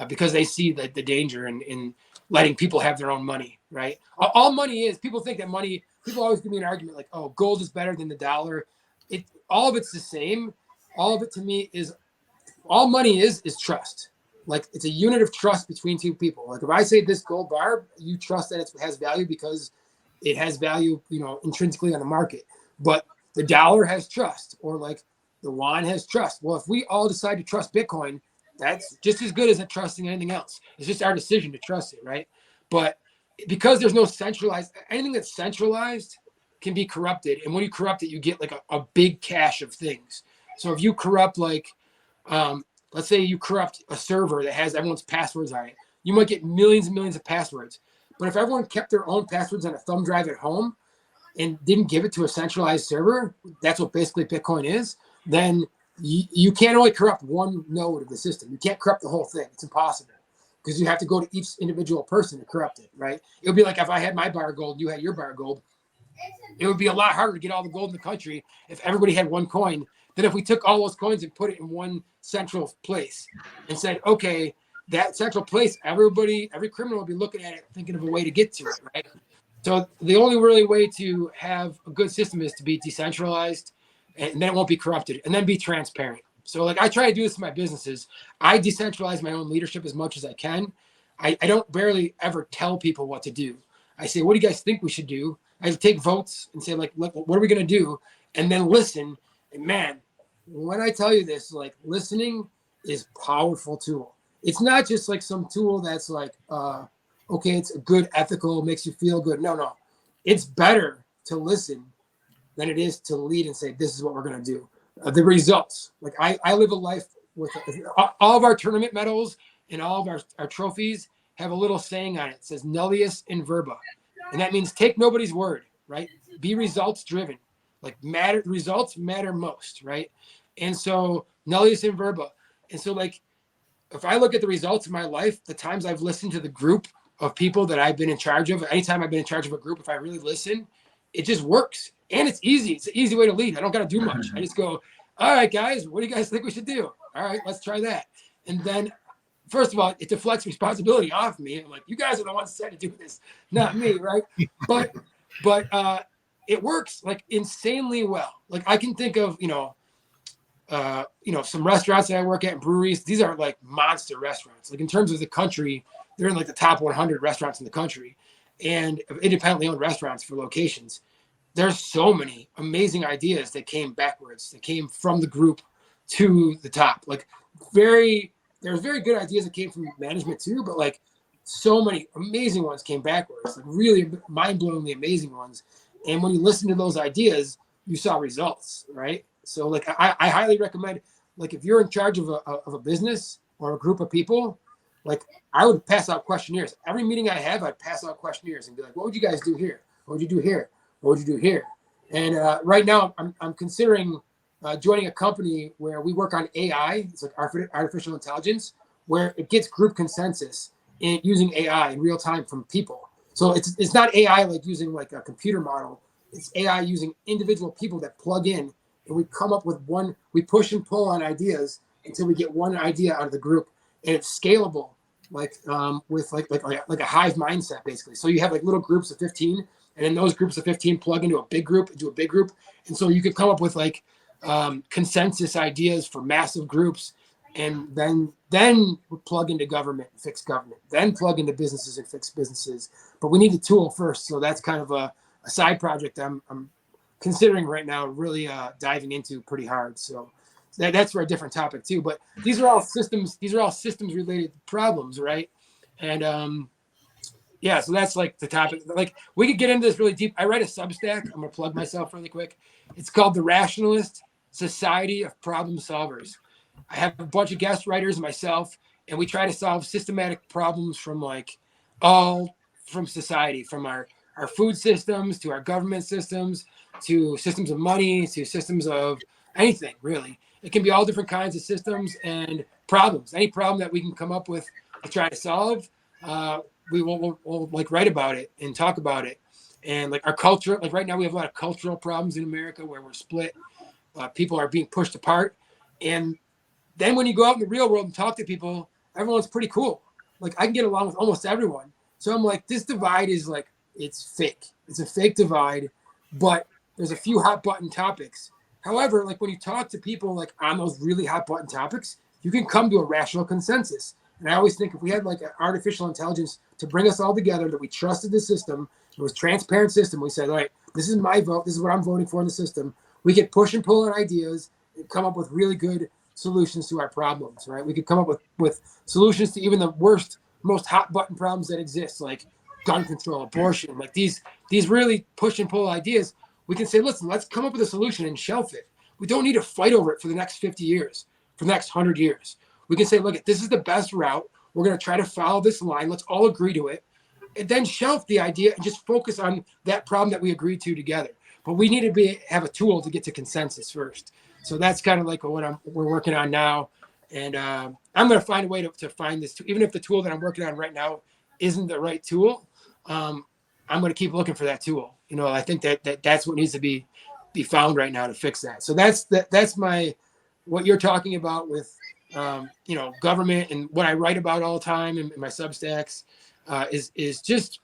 because they see the danger in letting people have their own money, right? All money is, people think that money, people always give me an argument like, oh, gold is better than the dollar. All of it's the same. All of it to me is, all money is trust. Like, it's a unit of trust between two people. Like, if I say this gold bar, you trust that it has value because it has value, you know, intrinsically on the market. But the dollar has trust, or like the yuan has trust. Well, if we all decide to trust Bitcoin, That's just as good as trusting anything else. It's just our decision to trust it, right? But because there's no centralized, anything that's centralized can be corrupted. And when you corrupt it, you get like a big cache of things. So if you corrupt like, let's say you corrupt a server that has everyone's passwords on it, you might get millions and millions of passwords. But if everyone kept their own passwords on a thumb drive at home and didn't give it to a centralized server, that's what basically Bitcoin is, then you can't only corrupt one node of the system. You can't corrupt the whole thing. It's impossible because you have to go to each individual person to corrupt it, right? It would be like if I had my bar of gold, you had your bar of gold. It would be a lot harder to get all the gold in the country if everybody had one coin than if we took all those coins and put it in one central place and said, okay, that central place, every criminal would be looking at it, thinking of a way to get to it, right? So the only really way to have a good system is to be decentralized, and then it won't be corrupted, and then be transparent. So like I try to do this in my businesses. I decentralize my own leadership as much as I can. I don't barely ever tell people what to do. I say, what do you guys think we should do? I take votes and say, like, look, what are we going to do? And then listen. And man, when I tell you this, like listening is a powerful tool. It's not just like some tool that's like, okay, it's a good ethical, makes you feel good. No. It's better to listen than it is to lead and say, this is what we're going to do. The results. Like I live a life with all of our tournament medals and all of our trophies have a little saying on it. It says nullius in verba. And that means take nobody's word, right? Be results driven. Like results matter most, right? And so nullius in verba. And so like, if I look at the results of my life, the times I've listened to the group of people that I've been in charge of, anytime I've been in charge of a group, if I really listen, it just works. And it's easy. It's an easy way to lead. I don't got to do much. I just go, all right, guys, what do you guys think we should do? All right, let's try that. And then, first of all, it deflects responsibility off me. I'm like, you guys are the ones that said to do this, not me, right? But it works like insanely well. Like I can think of, some restaurants that I work at and breweries. These are like monster restaurants. Like in terms of the country, they're in like the top 100 restaurants in the country, and independently owned restaurants for locations. There's so many amazing ideas that came backwards, that came from the group to the top. Like there's very good ideas that came from management too, but like so many amazing ones came backwards, like really mind-blowingly amazing ones. And when you listen to those ideas, you saw results, right? So like I highly recommend, like if you're in charge of a business or a group of people, like I would pass out questionnaires. Every meeting I have, I'd pass out questionnaires and be like, what would you guys do here? What would you do here? What would you do here? And right now I'm considering joining a company where we work on AI. It's like artificial intelligence, where it gets group consensus in using AI in real time from people. So it's not AI like using like a computer model. It's AI using individual people that plug in, and we come up with we push and pull on ideas until we get one idea out of the group, and it's scalable, like with like a hive mindset basically. So you have like little groups of 15, and then those groups of 15 plug into a big group, and so you could come up with like consensus ideas for massive groups, and then plug into government and fix government, then plug into businesses and fix businesses. But we need the tool first, so that's kind of a side project I'm considering right now, really diving into pretty hard. So that's for a different topic too. But these are all systems related problems, right? And yeah, so that's like the topic. Like we could get into this really deep. I write a Substack. I'm gonna plug myself really quick. It's called The Rationalist Society of Problem Solvers. I have a bunch of guest writers and myself, and we try to solve systematic problems from society, from our food systems to our government systems to systems of money to systems of anything, really. It can be all different kinds of systems and problems. Any problem that we can come up with to try to solve, we'll like write about it and talk about it. And like our culture, like right now we have a lot of cultural problems in America where we're split. People are being pushed apart. And then when you go out in the real world and talk to people, everyone's pretty cool. Like I can get along with almost everyone. So I'm like, this divide is like, it's fake. It's a fake divide, but there's a few hot button topics. However, like when you talk to people like on those really hot button topics, you can come to a rational consensus. And I always think if we had like an artificial intelligence to bring us all together, that we trusted the system, it was a transparent system. We said, all right, this is my vote. This is what I'm voting for in the system. We could push and pull on ideas and come up with really good solutions to our problems, right? We could come up with solutions to even the worst, most hot button problems that exist, like gun control, abortion, like these really push and pull ideas. We can say, listen, let's come up with a solution and shelf it. We don't need to fight over it for the next 50 years, for the next 100 years. We can say, look, this is the best route. We're going to try to follow this line. Let's all agree to it. And then shelf the idea and just focus on that problem that we agreed to together. But we need to have a tool to get to consensus first. So that's kind of like what we're working on now. And I'm going to find a way to find this, even if the tool that I'm working on right now isn't the right tool. I'm going to keep looking for that tool. You know, I think that's what needs to be found right now to fix that. So that's what you're talking about with, government, and what I write about all the time in my Substacks is just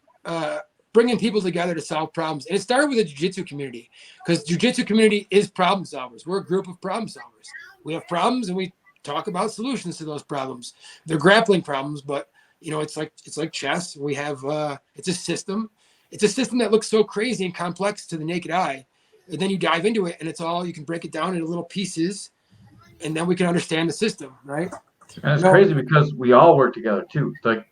bringing people together to solve problems. And it started with the jiu-jitsu community, because jiu-jitsu community is problem solvers. We're a group of problem solvers. We have problems and we talk about solutions to those problems. They're grappling problems, but it's like chess. We have it's a system. It's a system that looks so crazy and complex to the naked eye. And then you dive into it and you can break it down into little pieces, and then we can understand the system, right? And it's crazy because we all work together too. Like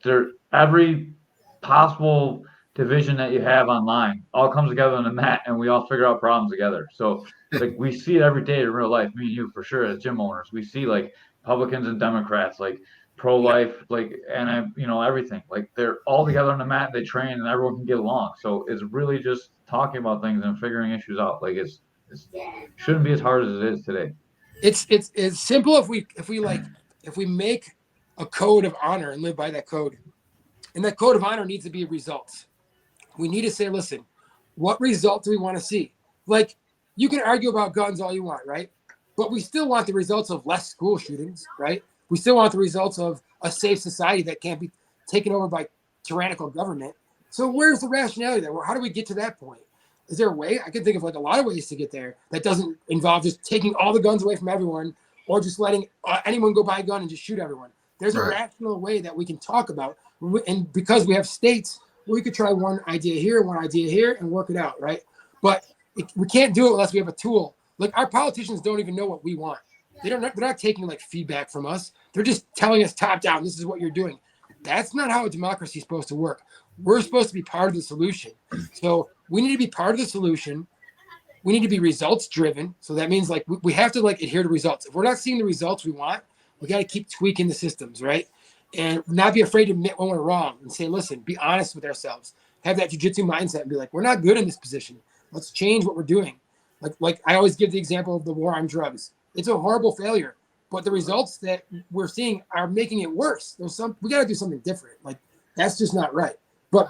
every possible division that you have online all comes together on the mat, and we all figure out problems together. So like we see it every day in real life. Me and you for sure as gym owners, we see like Republicans and Democrats, like pro-life, like everything. Like they're all together on the mat. They train, and everyone can get along. So it's really just talking about things and figuring issues out. Like it shouldn't be as hard as it is today. It's simple if we make a code of honor and live by that code. And that code of honor needs to be results. We need to say, listen, what result do we want to see? Like, you can argue about guns all you want, right? But we still want the results of less school shootings, right? We still want the results of a safe society that can't be taken over by tyrannical government. So where's the rationality there? How do we get to that point? Is there a way? I can think of like a lot of ways to get there that doesn't involve just taking all the guns away from everyone, or just letting anyone go buy a gun and just shoot everyone. There's a rational way that we can talk about. And because we have states, we could try one idea here, and work it out, right? But we can't do it unless we have a tool. Like, our politicians don't even know what we want. They're not taking like feedback from us. They're just telling us top down, this is what you're doing. That's not how a democracy is supposed to work. We're supposed to be part of the solution. So we need to be part of the solution. We need to be results driven. So that means like we have to like adhere to results. If we're not seeing the results we want, we got to keep tweaking the systems, right? And not be afraid to admit when we're wrong and say, listen, be honest with ourselves. Have that jiu-jitsu mindset and be like, we're not good in this position. Let's change what we're doing. Like I always give the example of the war on drugs. It's a horrible failure, but the results that we're seeing are making it worse. We got to do something different. Like, that's just not right. But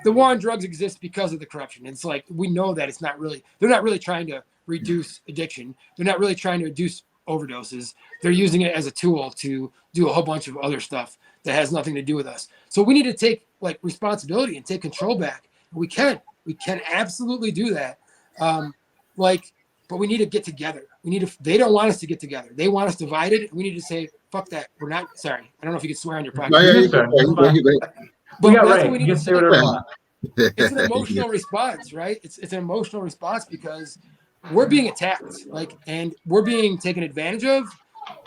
the war on drugs exists because of the corruption. It's like, we know that they're not really trying to reduce addiction. They're not really trying to reduce overdoses. They're using it as a tool to do a whole bunch of other stuff that has nothing to do with us. So we need to take like responsibility and take control back. We can absolutely do that. But we need to get together. They don't want us to get together. They want us divided. We need to say, fuck that. We're not, sorry. I don't know if you can swear on your podcast. But that's what we need to say. Whatever you want. It's an emotional response, right? It's an emotional response because we're being attacked, and we're being taken advantage of.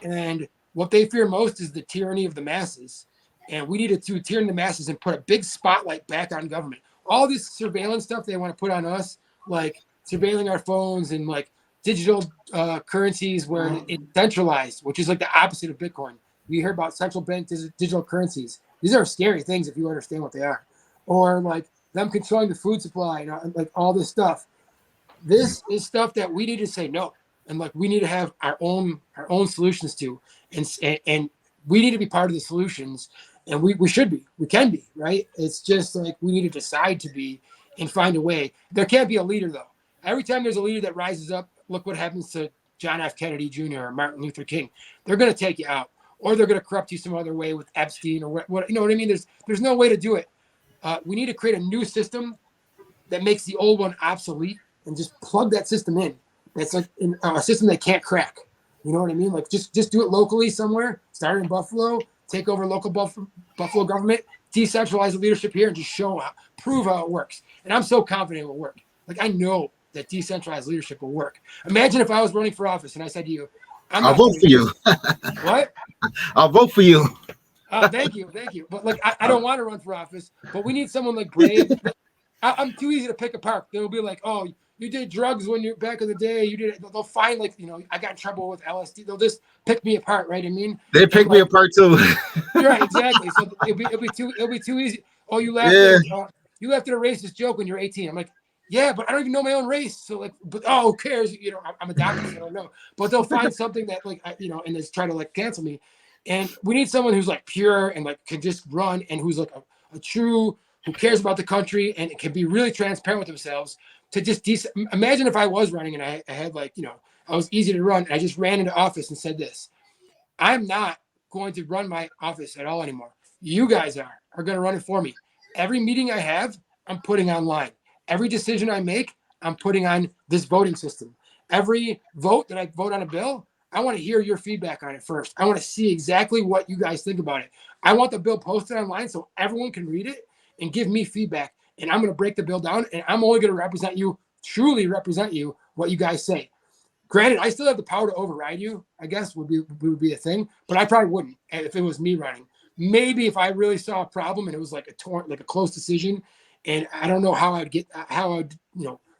And what they fear most is the tyranny of the masses. And we need to tyranny the masses and put a big spotlight back on government. All this surveillance stuff they want to put on us, like surveilling our phones and like digital currencies where it's centralized, which is like the opposite of Bitcoin. We hear about central bank digital currencies. These are scary things if you understand what they are. Or like them controlling the food supply and like all this stuff. This is stuff that we need to say no. And like we need to have our own solutions to. And we need to be part of the solutions. And we should be. We can be, right? It's just like we need to decide to be and find a way. There can't be a leader, though. Every time there's a leader that rises up, look what happens to John F. Kennedy Jr. or Martin Luther King. They're going to take you out. Or they're going to corrupt you some other way with Epstein or what, you know what I mean? There's no way to do it. We need to create a new system that makes the old one obsolete and just plug that system in. That's like a system that can't crack. You know what I mean? Like just do it locally somewhere. Start in Buffalo, take over local Buffalo government, decentralize the leadership here, and just prove how it works. And I'm so confident it will work. Like I know that decentralized leadership will work. Imagine if I was running for office and I said to you, I'll vote for you. What? I'll vote for you. Oh, thank you, thank you. But like, I don't want to run for office, but we need someone like brave. Like, I'm too easy to pick apart. They'll be like, oh, you did drugs when you're back in the day. You did it. They'll find like, I got in trouble with LSD. They'll just pick me apart, right? I mean, They and pick me apart too. you're right, exactly. So it'll be too easy. Oh, Yeah. you laughed at a racist joke when you're 18. I'm like, yeah, but I don't even know my own race. So like, but who cares? I'm adopted, so I don't know. But they'll find something that like, and just try to like cancel me. And we need someone who's like pure and like can just run and who's like a true who cares about the country and can be really transparent with themselves. To just imagine if I was running and I had like I was easy to run and I just ran into office and said this. I'm not going to run my office at all anymore. You guys are going to run it for me. Every meeting I have, I'm putting online. Every decision I make, I'm putting on this voting system. Every vote that I vote on a bill, I want to hear your feedback on it first. I want to see exactly what you guys think about it. I want the bill posted online so everyone can read it and give me feedback. And I'm going to break the bill down, and I'm only going to represent you, truly represent you, what you guys say. Granted, I still have the power to override you, I guess would be a thing, but I probably wouldn't if it was me running. Maybe if I really saw a problem and it was like a close decision, and I don't know how I'd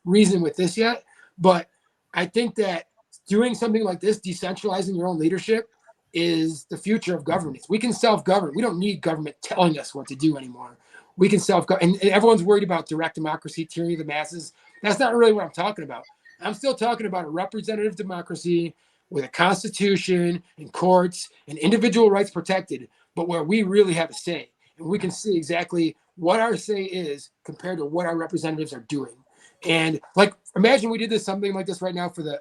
reason with this yet, but I think that doing something like this, decentralizing your own leadership, is the future of governance. We can self-govern. We don't need government telling us what to do anymore. We can self-govern, and everyone's worried about direct democracy, tyranny of the masses. That's not really what I'm talking about. I'm still talking about a representative democracy with a constitution and courts and individual rights protected, but where we really have a say. And we can see exactly what our say is compared to what our representatives are doing. And like, imagine we did something like this right now for the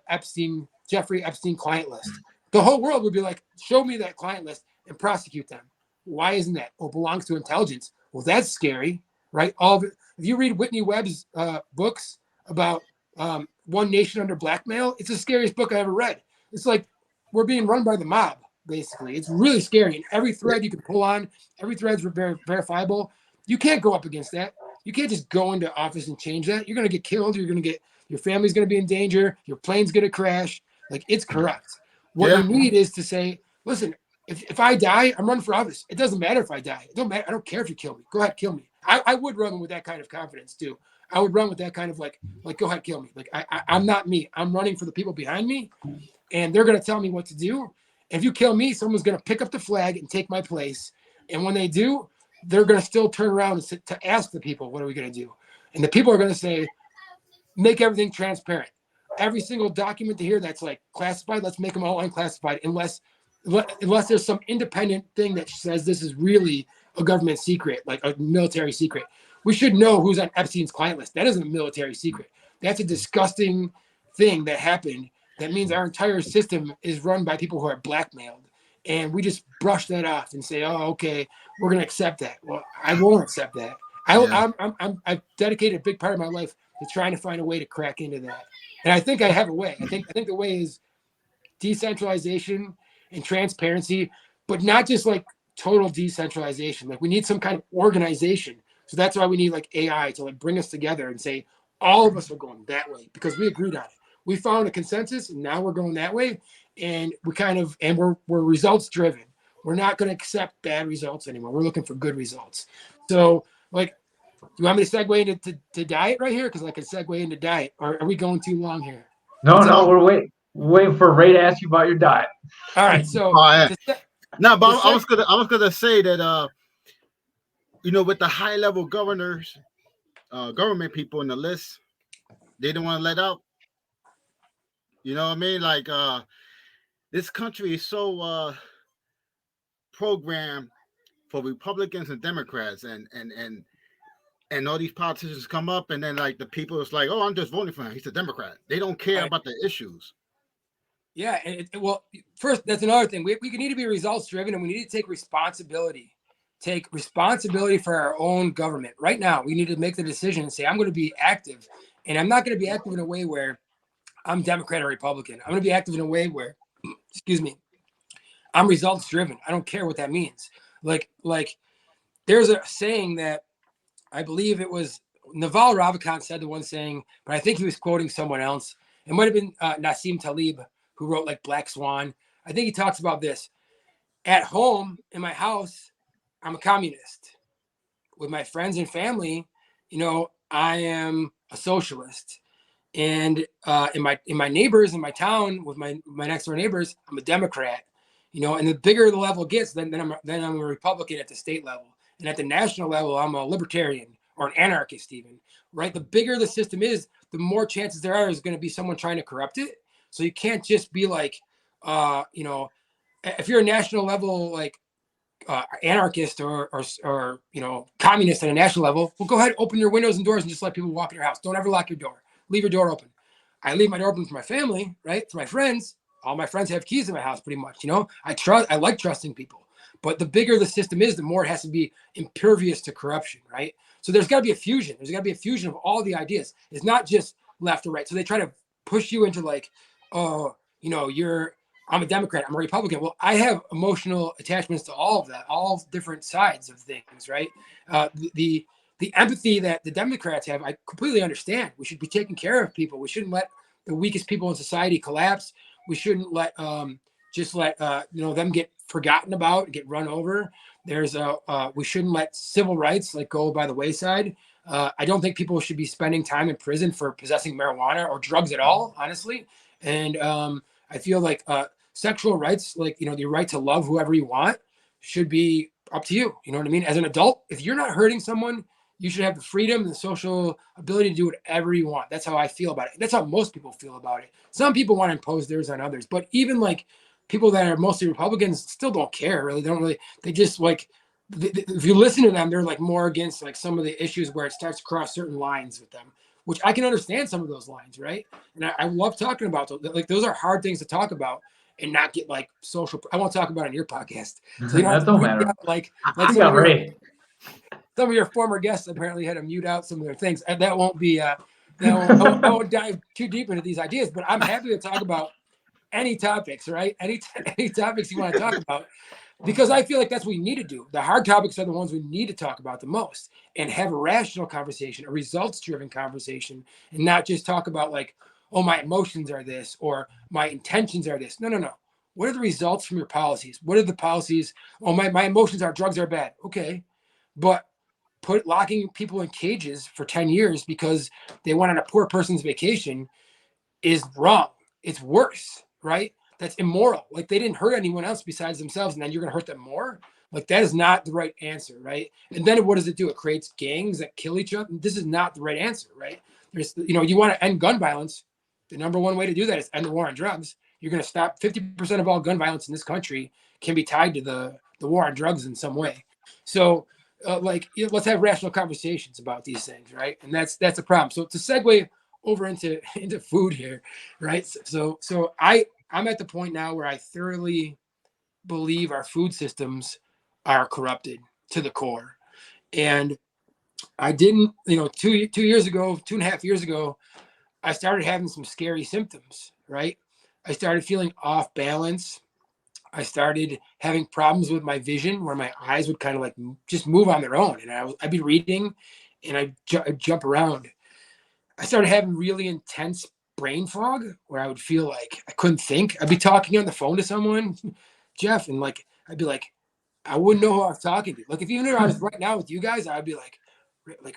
Jeffrey Epstein client list. The whole world would be like, show me that client list and prosecute them. Why isn't that? Well, it belongs to intelligence. Well, that's scary, right? If you read Whitney Webb's books about One Nation Under Blackmail, it's the scariest book I ever read. It's like we're being run by the mob, basically. It's really scary. And every thread you can pull on, every thread's verifiable. You can't go up against that. You can't just go into office and change that. You're going to get killed. Your family's going to be in danger. Your plane's going to crash. Like, it's corrupt. What you need is to say, listen, if I die, I'm running for office. It doesn't matter if I die. It don't matter. I don't care if you kill me. Go ahead, kill me. I would run with that kind of confidence too. I would run with that kind of like go ahead, kill me. Like I'm not me. I'm running for the people behind me, and they're going to tell me what to do. If you kill me, someone's going to pick up the flag and take my place. And when they do, they're going to still turn around and to ask the people, what are we going to do? And the people are going to say, make everything transparent. Every single document to hear that's like classified, let's make them all unclassified unless there's some independent thing that says this is really a government secret, like a military secret. We should know who's on Epstein's client list. That isn't a military secret. That's a disgusting thing that happened. That means our entire system is run by people who are blackmailed. And we just brush that off and say, oh, okay, we're going to accept that. Well, I won't accept that. I've dedicated a big part of my life to trying to find a way to crack into that. And I think I have a way. I think the way is decentralization and transparency, but not just like total decentralization. Like we need some kind of organization. So that's why we need like AI to like bring us together and say, all of us are going that way because we agreed on it. We found a consensus and now we're going that way. And we're results driven. We're not going to accept bad results anymore. We're looking for good results. So like, do you want me to segue into diet right here? Because I can segue into diet. Or are we going too long here? No, we're waiting for Ray to ask you about your diet. All right. So but I was gonna say that with the high level governors, government people in the list, they don't want to let out. You know what I mean? Like this country is so programmed for Republicans and Democrats, and all these politicians come up, and then like the people is like, oh, I'm just voting for him. He's a Democrat. They don't care about the issues. Yeah. Well, first, that's another thing. We need to be results driven, and we need to take responsibility. Take responsibility for our own government. Right now, we need to make the decision and say, I'm going to be active, and I'm not going to be active in a way where I'm Democrat or Republican. I'm going to be active in a way where, excuse me, I'm results driven. I don't care what that means. Like there's a saying that I believe it was Naval Ravikant said the one saying, but I think he was quoting someone else. It might have been Nassim Taleb, who wrote like Black Swan. I think he talks about this. At home in my house, I'm a communist. With my friends and family, I am a socialist. And in my neighbors in my town with my next door neighbors, I'm a Democrat. And the bigger the level gets, then I'm a Republican at the state level, and at the national level, I'm a libertarian or an anarchist even. Right? The bigger the system is, the more chances there are is going to be someone trying to corrupt it. So you can't just be like, if you're a national level like anarchist or communist at a national level, well, go ahead, open your windows and doors and just let people walk in your house. Don't ever lock your door. Leave your door open. I leave my door open for my family, right? For my friends. All my friends have keys in my house pretty much. I like trusting people. But the bigger the system is, the more it has to be impervious to corruption, right? So there's got to be a fusion. There's got to be a fusion of all the ideas. It's not just left or right. So they try to push you into like, oh, I'm a Democrat, I'm a Republican. Well, I have emotional attachments to all of that, all different sides of things, right? The empathy that the Democrats have, I completely understand. We should be taking care of people. We shouldn't let the weakest people in society collapse. We shouldn't let them get forgotten about, get run over. We shouldn't let civil rights go by the wayside. I don't think people should be spending time in prison for possessing marijuana or drugs at all, honestly. And I feel like sexual rights, the right to love whoever you want, should be up to you. You know what I mean? As an adult, if you're not hurting someone, you should have the freedom and the social ability to do whatever you want. That's how I feel about it. That's how most people feel about it. Some people want to impose theirs on others, but even people that are mostly Republicans still don't care. Really, they don't really. They just if you listen to them, they're more against some of the issues where it starts to cross certain lines with them, which I can understand some of those lines, right? And I love talking about those. Those are hard things to talk about and not get social. I won't talk about it on your podcast. So you don't That don't matter. Some of your former guests apparently had to mute out some of their things, and that won't be. I won't dive too deep into these ideas, but I'm happy to talk about any topics, right? Any topics you want to talk about, because I feel like that's what we need to do. The hard topics are the ones we need to talk about the most, and have a rational conversation, a results-driven conversation, and not just talk about oh, my emotions are this or my intentions are this. No. What are the results from your policies? What are the policies? Oh, my emotions are drugs are bad. Okay, but locking people in cages for 10 years because they went on a poor person's vacation is wrong. It's worse, right? That's immoral. They didn't hurt anyone else besides themselves, and then you're going to hurt them more. That is not the right answer, right? And then what does it do? It creates gangs that kill each other. This is not the right answer, right? You want to end gun violence. The number one way to do that is end the war on drugs. You're going to stop 50% of all gun violence in this country can be tied to the war on drugs in some way. So let's have rational conversations about these things, right? And that's a problem. So to segue over into food here, right? So I'm at the point now where I thoroughly believe our food systems are corrupted to the core. And I didn't, 2.5 years ago, I started having some scary symptoms, right? I started feeling off balance. I started having problems with my vision where my eyes would kind of just move on their own. And I'd be reading and I'd jump around. I started having really intense brain fog where I would feel like I couldn't think. I'd be talking on the phone to someone, Jeff, and I'd be like, I wouldn't know who I was talking to. If even if I was right now with you guys, I'd be like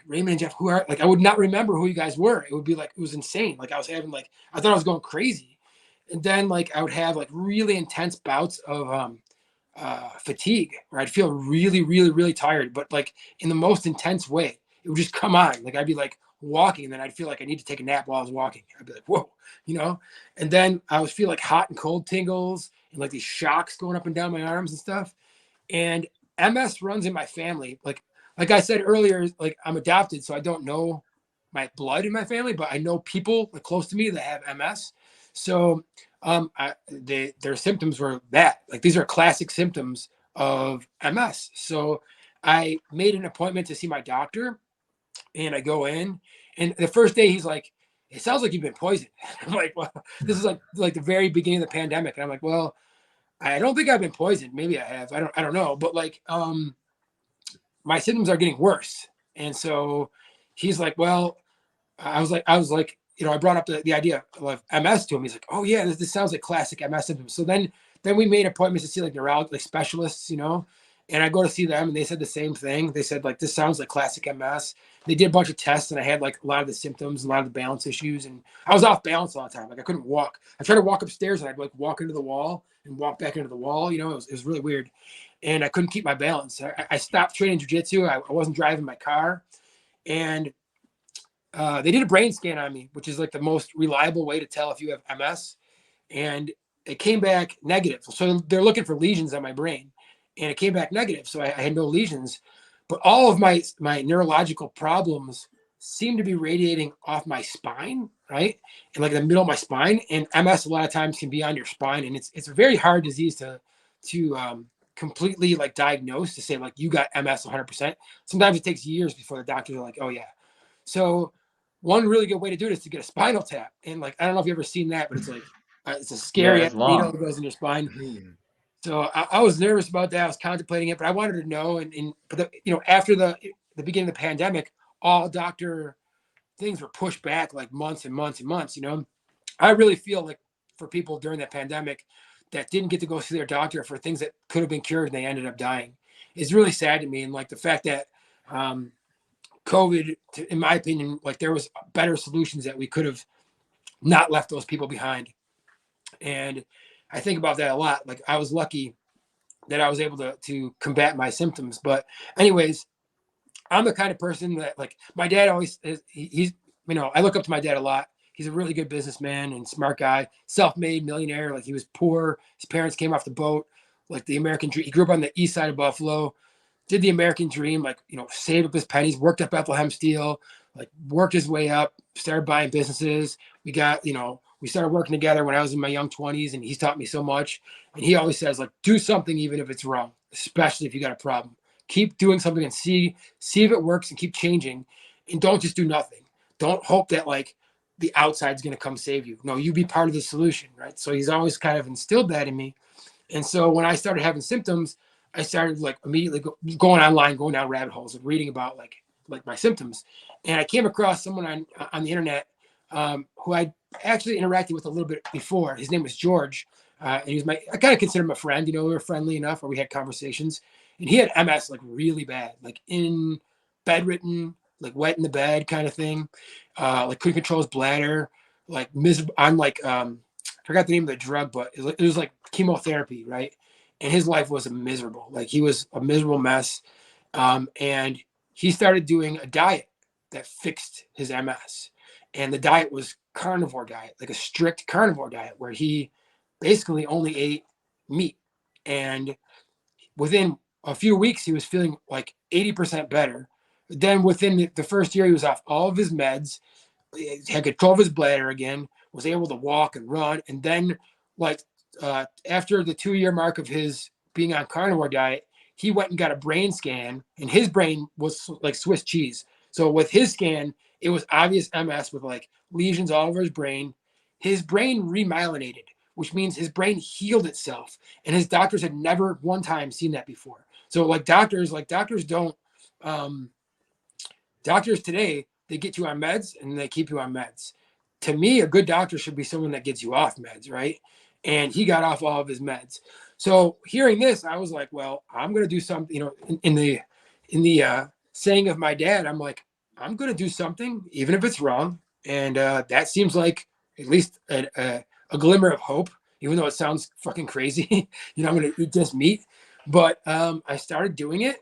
Raymond and Jeff, who are I would not remember who you guys were. It would be it was insane. I was having I thought I was going crazy. And then I would have really intense bouts of fatigue where I'd feel really, really, really tired, but in the most intense way. It would just come on. I'd be walking, and then I'd feel like I need to take a nap while I was walking. I'd be like, whoa, and then I would feel hot and cold tingles and these shocks going up and down my arms and stuff. And MS runs in my family. Like I said earlier, I'm adopted, so I don't know my blood in my family, but I know people close to me that have MS. So their symptoms were that. These are classic symptoms of MS. So I made an appointment to see my doctor, and I go in, and the first day he's like, "It sounds like you've been poisoned." I'm like, "Well, this is like the very beginning of the pandemic," and I'm like, "Well, I don't think I've been poisoned. Maybe I have. I don't know." But my symptoms are getting worse, and so he's like, "Well," I was like, I brought up the idea of MS to him. He's like, oh yeah, this sounds like classic MS symptoms. So then we made appointments to see like neurology, like specialists, and I go to see them and they said the same thing. They said like, this sounds like classic MS. They did a bunch of tests and I had like a lot of the symptoms, a lot of the balance issues. And I was off balance all the time. Like I couldn't walk. I tried to walk upstairs and I'd like walk into the wall and walk back into the wall. It was really weird. And I couldn't keep my balance. I stopped training jiu-jitsu. I wasn't driving my car. And they did a brain scan on me, which is like the most reliable way to tell if you have MS. And it came back negative. So they're looking for lesions on my brain. And it came back negative. So I had no lesions. But all of my neurological problems seem to be radiating off my spine, right? And like the middle of my spine. And MS a lot of times can be on your spine. And it's a very hard disease to completely like diagnose, to say like you got MS 100%. Sometimes it takes years before the doctors are like, oh yeah. So one really good way to do it is to get a spinal tap. And like, I don't know if you've ever seen that, but it's like, it's a scary needle that goes in your spine. Mm-hmm. So I was nervous about that. I was contemplating it, but I wanted to know. But after the beginning of the pandemic, all doctor things were pushed back like months and months and months. I really feel like for people during that pandemic that didn't get to go see their doctor for things that could have been cured and they ended up dying, is really sad to me. And like the fact that COVID, in my opinion, like there was better solutions that we could have not left those people behind. And I think about that a lot. Like I was lucky that I was able to combat my symptoms. But anyways, I'm the kind of person that like my dad always is, he's, I look up to my dad a lot. He's a really good businessman and smart guy, self-made millionaire. Like he was poor. His parents came off the boat, like the American dream. He grew up on the east side of Buffalo, did the American dream, like, saved up his pennies, worked at Bethlehem Steel, like worked his way up, started buying businesses. We got, we started working together when I was in my young 20s, and he's taught me so much. And he always says, like, do something even if it's wrong, especially if you got a problem. Keep doing something and see if it works, and keep changing. And don't just do nothing. Don't hope that like the outside's going to come save you. No, you be part of the solution, right? So he's always kind of instilled that in me. And so when I started having symptoms, I started like immediately going online, going down rabbit holes and reading about like my symptoms. And I came across someone on the internet who I actually interacted with a little bit before. His name was George. And he was I kind of consider him a friend. We were friendly enough where we had conversations. And he had MS like really bad, like in bedridden, like wet in the bed kind of thing. Like couldn't control his bladder, like miserable. I'm like, I forgot the name of the drug, but it was like chemotherapy, right? And his life was miserable. Like he was a miserable mess. And he started doing a diet that fixed his MS. And the diet was carnivore diet, like a strict carnivore diet where he basically only ate meat. And within a few weeks, he was feeling like 80% better. Then within the first year, he was off all of his meds, had control of his bladder again, was able to walk and run. And then like after the 2-year mark of his being on carnivore diet, he went and got a brain scan, and his brain was like Swiss cheese. So with his scan, it was obvious MS with like lesions all over his brain. His brain remyelinated, which means his brain healed itself. And his doctors had never one time seen that before. So like doctors don't, doctors today, they get you on meds and they keep you on meds. To me, a good doctor should be someone that gets you off meds, right? And he got off all of his meds. So hearing this, I was like, well, I'm going to do something, in the saying of my dad, I'm like, I'm going to do something, even if it's wrong. And that seems like at least a glimmer of hope, even though it sounds fucking crazy. I'm going to eat this meat. But I started doing it.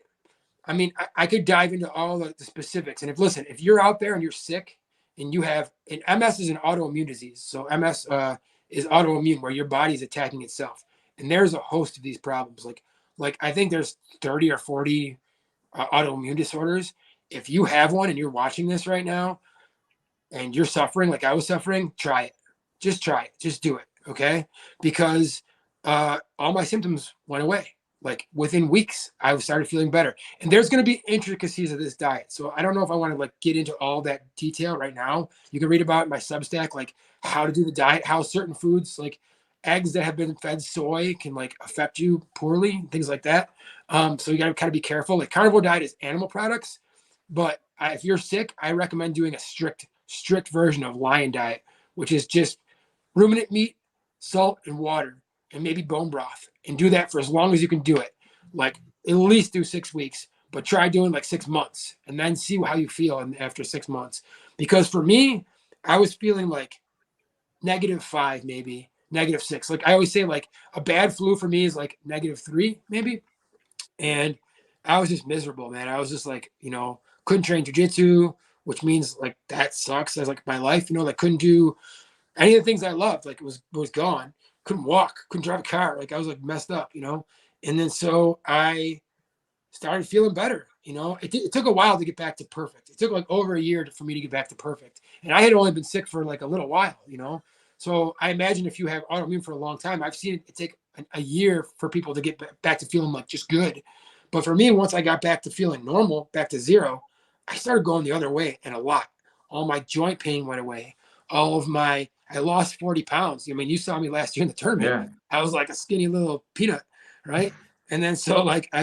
I mean, I could dive into all the specifics. And if you're out there and you're sick and you have MS is an autoimmune disease. So MS is autoimmune, where your body's attacking itself. And there's a host of these problems. Like I think there's 30 or 40 autoimmune disorders. If you have one and you're watching this right now and you're suffering like I was suffering, try it. Just try it. Just do it. Okay. Because all my symptoms went away. Like within weeks, I started feeling better. And there's going to be intricacies of this diet. So I don't know if I want to like get into all that detail right now. You can read about it in my Substack, like how to do the diet, how certain foods like eggs that have been fed soy can like affect you poorly, things like that. So you got to kind of be careful. Like carnivore diet is animal products, but if you're sick, I recommend doing a strict strict version of lion diet, which is just ruminant meat, salt, and water, and maybe bone broth, and do that for as long as you can do it. Like at least do 6 weeks, but try doing like 6 months, and then see how you feel after 6 months. Because for me, I was feeling like -5, maybe -6. Like I always say, like a bad flu for me is like -3, maybe. And I was just miserable, man. I was just like, couldn't train jujitsu, which means like that sucks as like my life, like couldn't do any of the things I loved. Like it was gone. Couldn't walk, couldn't drive a car. Like I was like messed up. And then so I started feeling better. It took a while to get back to perfect. It took like over a year for me to get back to perfect. And I had only been sick for like a little while. So I imagine if you have autoimmune for a long time, I've seen it take a year for people to get back to feeling like just good. But for me, once I got back to feeling normal, back to zero, I started going the other way, and a lot. All my joint pain went away. I lost 40 pounds. I mean, you saw me last year in the tournament. Yeah. I was like a skinny little peanut, right? And then so like I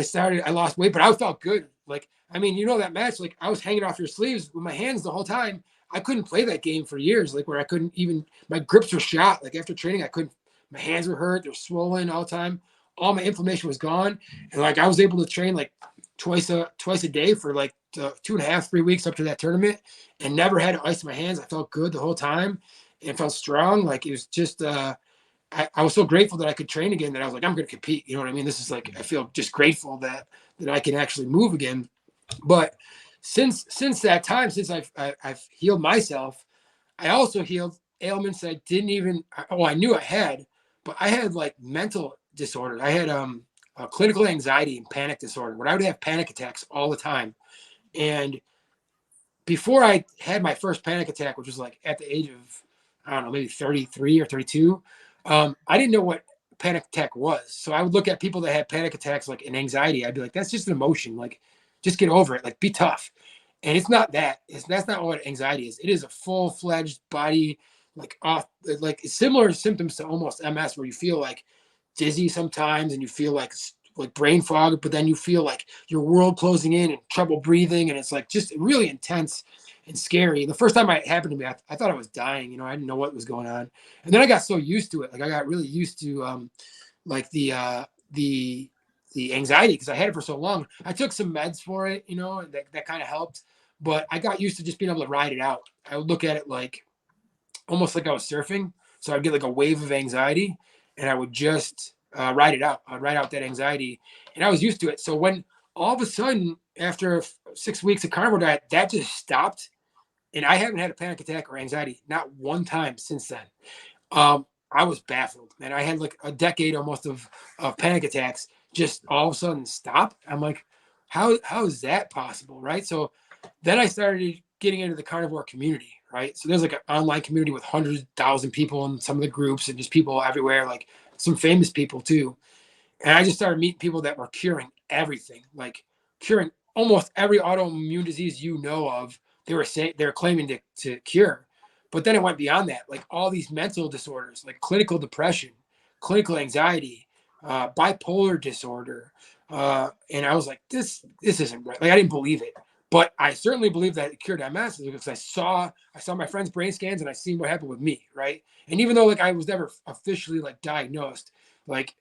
lost weight, but I felt good. Like, I mean, that match, like I was hanging off your sleeves with my hands the whole time. I couldn't play that game for years, like where I couldn't even, my grips were shot. Like after training, I couldn't, my hands were hurt. They're swollen all the time. All my inflammation was gone. And like, I was able to train like twice a day for like 2.5, 3 weeks up to that tournament, and never had ice in my hands. I felt good the whole time and felt strong. Like it was just, I was so grateful that I could train again that I was like, I'm going to compete. You know what I mean? This is like, I feel just grateful that I can actually move again. But since that time, since I've healed myself, I also healed ailments that I didn't even, I knew I had, but I had like mental disorders. I had clinical anxiety and panic disorder, where I would have panic attacks all the time. And before I had my first panic attack, which was like at the age of, I don't know, maybe 33 or 32, I didn't know what panic attack was. So I would look at people that had panic attacks, like an anxiety. I'd be like, that's just an emotion. Like, just get over it. Like, be tough. And it's not that. That's not what anxiety is. It is a full-fledged body, like similar symptoms to almost MS, where you feel like dizzy sometimes, and you feel like brain fog, but then you feel like your world closing in and trouble breathing, and it's like just really intense and scary. And the first time it happened to me, I thought I was dying. I didn't know what was going on, and then I got so used to it. Like I got really used to like the anxiety, because I had it for so long. I took some meds for it, and that kind of helped. But I got used to just being able to ride it out. I would look at it like almost like I was surfing. So I'd get like a wave of anxiety, and I would just ride it out. I'd ride out that anxiety, and I was used to it. So when all of a sudden, after 6 weeks of carnivore diet, that just stopped, and I haven't had a panic attack or anxiety, not one time since then. I was baffled, man. I had like a decade almost of panic attacks just all of a sudden stop. I'm like, how is that possible, right? So then I started getting into the carnivore community, right? So there's like an online community with 100,000 people in some of the groups, and just people everywhere, like some famous people too. And I just started meeting people that were curing everything, like curing almost every autoimmune disease you know of. They were claiming to cure. But then it went beyond that, like all these mental disorders, like clinical depression, clinical anxiety, bipolar disorder. And I was like, this isn't right. Like I didn't believe it. But I certainly believe that it cured MS, because I saw my friends' brain scans, and I seen what happened with me, right? And even though like I was never officially like diagnosed, like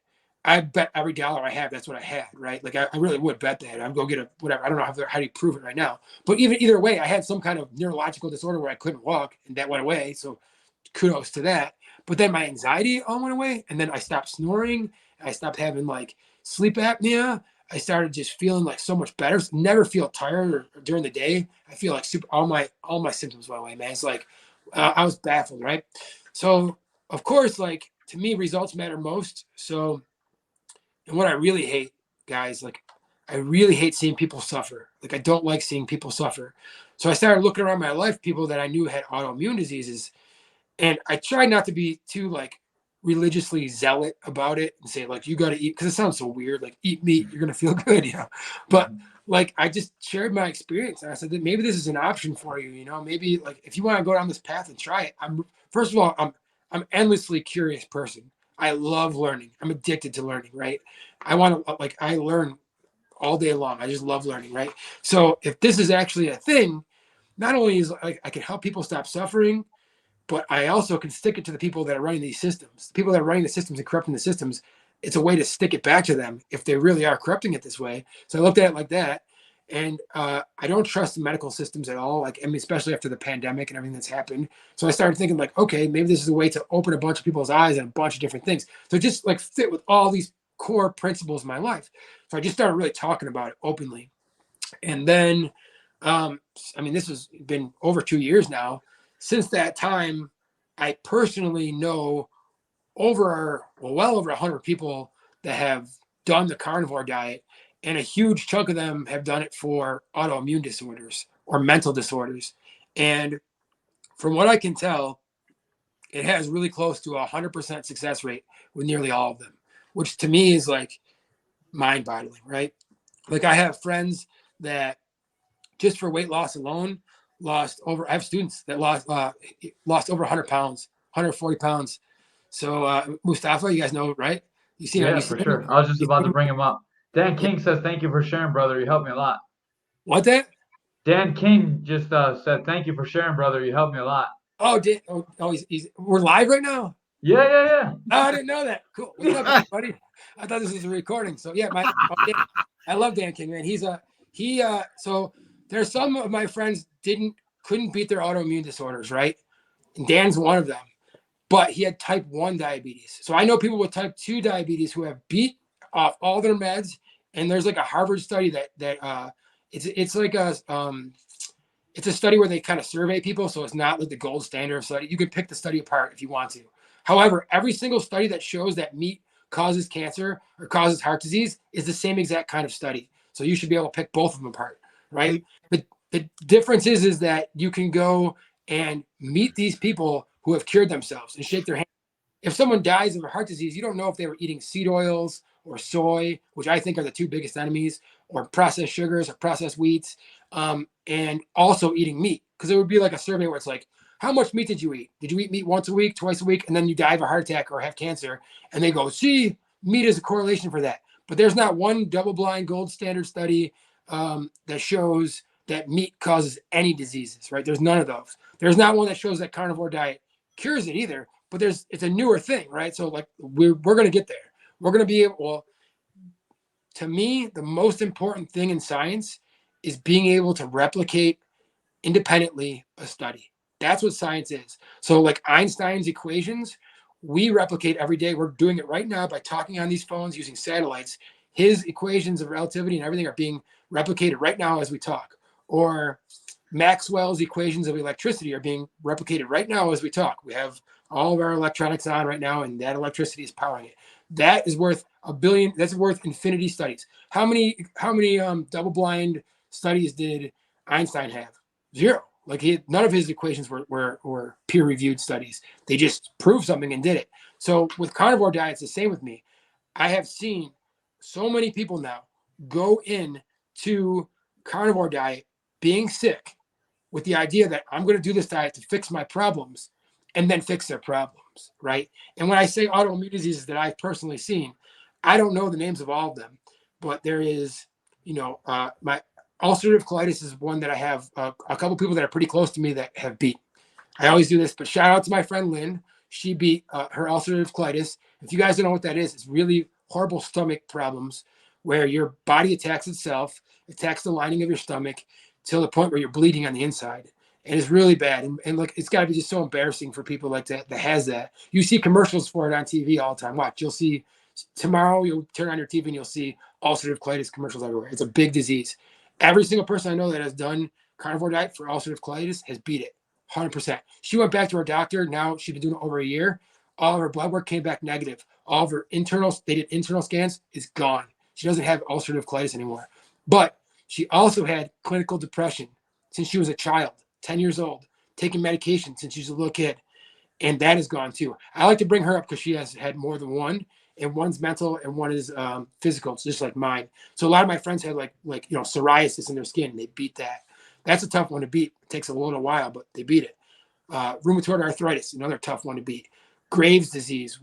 I bet every dollar I have, that's what I had, right? Like I really would bet that. I'd go get a whatever. I don't know how do you prove it right now. But either way, I had some kind of neurological disorder where I couldn't walk, and that went away. So kudos to that. But then my anxiety all went away, and then I stopped snoring. I stopped having like sleep apnea. I started just feeling like so much better. Never feel tired or during the day. I feel like all my symptoms went away, man. It's like I was baffled, right? So of course, like to me, results matter most. So, and what I really hate, guys, like I really hate seeing people suffer. Like I don't like seeing people suffer. So I started looking around my life, people that I knew had autoimmune diseases, and I tried not to be too like religiously zealot about it and say like you got to eat, because it sounds so weird, like eat meat, you're gonna feel good, But like I just shared my experience, and I said that maybe this is an option for you, maybe like if you want to go down this path and try it. First of all, I'm endlessly curious person. I love learning. I'm addicted to learning, right? I want to like I learn all day long. I just love learning, right? So if this is actually a thing, not only is like I can help people stop suffering, but I also can stick it to the people that are running these systems. The people that are running the systems and corrupting the systems, it's a way to stick it back to them if they really are corrupting it this way. So I looked at it like that. And I don't trust the medical systems at all, like, I mean, especially after the pandemic and everything that's happened. So I started thinking like, okay, maybe this is a way to open a bunch of people's eyes and a bunch of different things. So just like fit with all these core principles in my life. So I just started really talking about it openly. And then, I mean, this has been over 2 years now. Since that time, I personally know well over 100 people that have done the carnivore diet, and a huge chunk of them have done it for autoimmune disorders or mental disorders. And from what I can tell, it has really close to 100% success rate with nearly all of them, which to me is like mind-boggling, right? Like, I have friends that just for weight loss alone lost over. I have students that lost over 100 pounds, 140 pounds. So Mustafa, you guys know, right? You seen him? Yeah, for sure. I was just about to bring him up. Dan King says, thank you for sharing, brother. You helped me a lot. What that? Dan King just said, thank you for sharing, brother. You helped me a lot. Oh, he's we're live right now. Yeah, yeah, yeah. Oh, I didn't know that. Cool. What's up, buddy? I thought this was a recording. So yeah, I love Dan King, man. So there's some of my friends couldn't beat their autoimmune disorders, right? And Dan's one of them. But he had type 1 diabetes. So I know people with type 2 diabetes who have beat off all their meds. And there's like a Harvard study that it's like it's a study where they kind of survey people. So it's not like the gold standard of study. You can pick the study apart if you want to. However, every single study that shows that meat causes cancer or causes heart disease is the same exact kind of study. So you should be able to pick both of them apart, right? But the difference is that you can go and meet these people who have cured themselves and shake their hand. If someone dies of a heart disease, you don't know if they were eating seed oils or soy, which I think are the two biggest enemies, or processed sugars or processed wheats, and also eating meat. Because it would be like a survey where it's like, how much meat did you eat? Did you eat meat once a week, twice a week, and then you die of a heart attack or have cancer? And they go, see, meat is a correlation for that. But there's not one double-blind gold standard study that shows that meat causes any diseases, right? There's none of those. There's not one that shows that carnivore diet cures it either, but it's a newer thing, right? So like we're going to get there. We're going to be able, well, to me, the most important thing in science is being able to replicate independently a study. That's what science is. So like Einstein's equations, we replicate every day. We're doing it right now by talking on these phones using satellites. His equations of relativity and everything are being replicated right now as we talk. Or Maxwell's equations of electricity are being replicated right now as we talk. We have all of our electronics on right now, and that electricity is powering it. That is worth $1 billion. That's worth infinity studies. How many double-blind studies did Einstein have? Zero. Like none of his equations were peer-reviewed studies. They just proved something and did it. So with carnivore diets, the same with me. I have seen so many people now go in to carnivore diet being sick with the idea that I'm going to do this diet to fix my problems and then fix their problems, right? And when I say autoimmune diseases that I've personally seen, I don't know the names of all of them, but there is, my ulcerative colitis is one that I have a couple people that are pretty close to me that have beat. I always do this, but shout out to my friend Lynn. She beat her ulcerative colitis. If you guys don't know what that is, it's really horrible stomach problems where your body attacks itself, attacks the lining of your stomach till the point where you're bleeding on the inside. And it's really bad. And look, it's got to be just so embarrassing for people like that has that. You see commercials for it on TV all the time. Watch, you'll see tomorrow, you'll turn on your TV and you'll see ulcerative colitis commercials everywhere. It's a big disease. Every single person I know that has done carnivore diet for ulcerative colitis has beat it 100%. She went back to her doctor. Now she's been doing it over a year. All of her blood work came back negative. All of her they did internal scans, is gone. She doesn't have ulcerative colitis anymore. But she also had clinical depression since she was a child, 10 years old, taking medication since she was a little kid. And that is gone too. I like to bring her up because she has had more than one, and one's mental and one is physical. It's just like mine. So a lot of my friends had like psoriasis in their skin, and they beat that. That's a tough one to beat. It takes a little while, but they beat it. Rheumatoid arthritis, another tough one to beat. Graves' disease,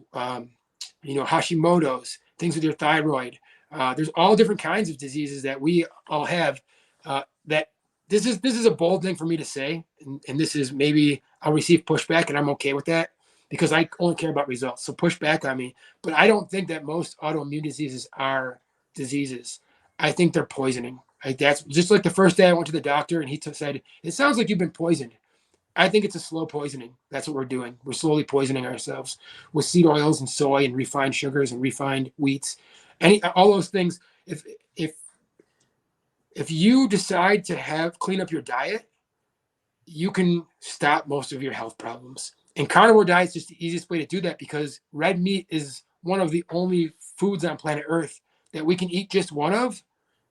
Hashimoto's, things with your thyroid. There's all different kinds of diseases that we all have that this is a bold thing for me to say, and this is maybe I'll receive pushback, and I'm okay with that because I only care about results. So push back on me, but I don't think that most autoimmune diseases are diseases. I think they're poisoning. Like that's just like the first day I went to the doctor and he said, "It sounds like you've been poisoned." I think it's a slow poisoning. That's what we're doing. We're slowly poisoning ourselves with seed oils and soy and refined sugars and refined wheats, all those things. If if you decide to clean up your diet, you can stop most of your health problems. And carnivore diet is just the easiest way to do that because red meat is one of the only foods on planet Earth that we can eat just one of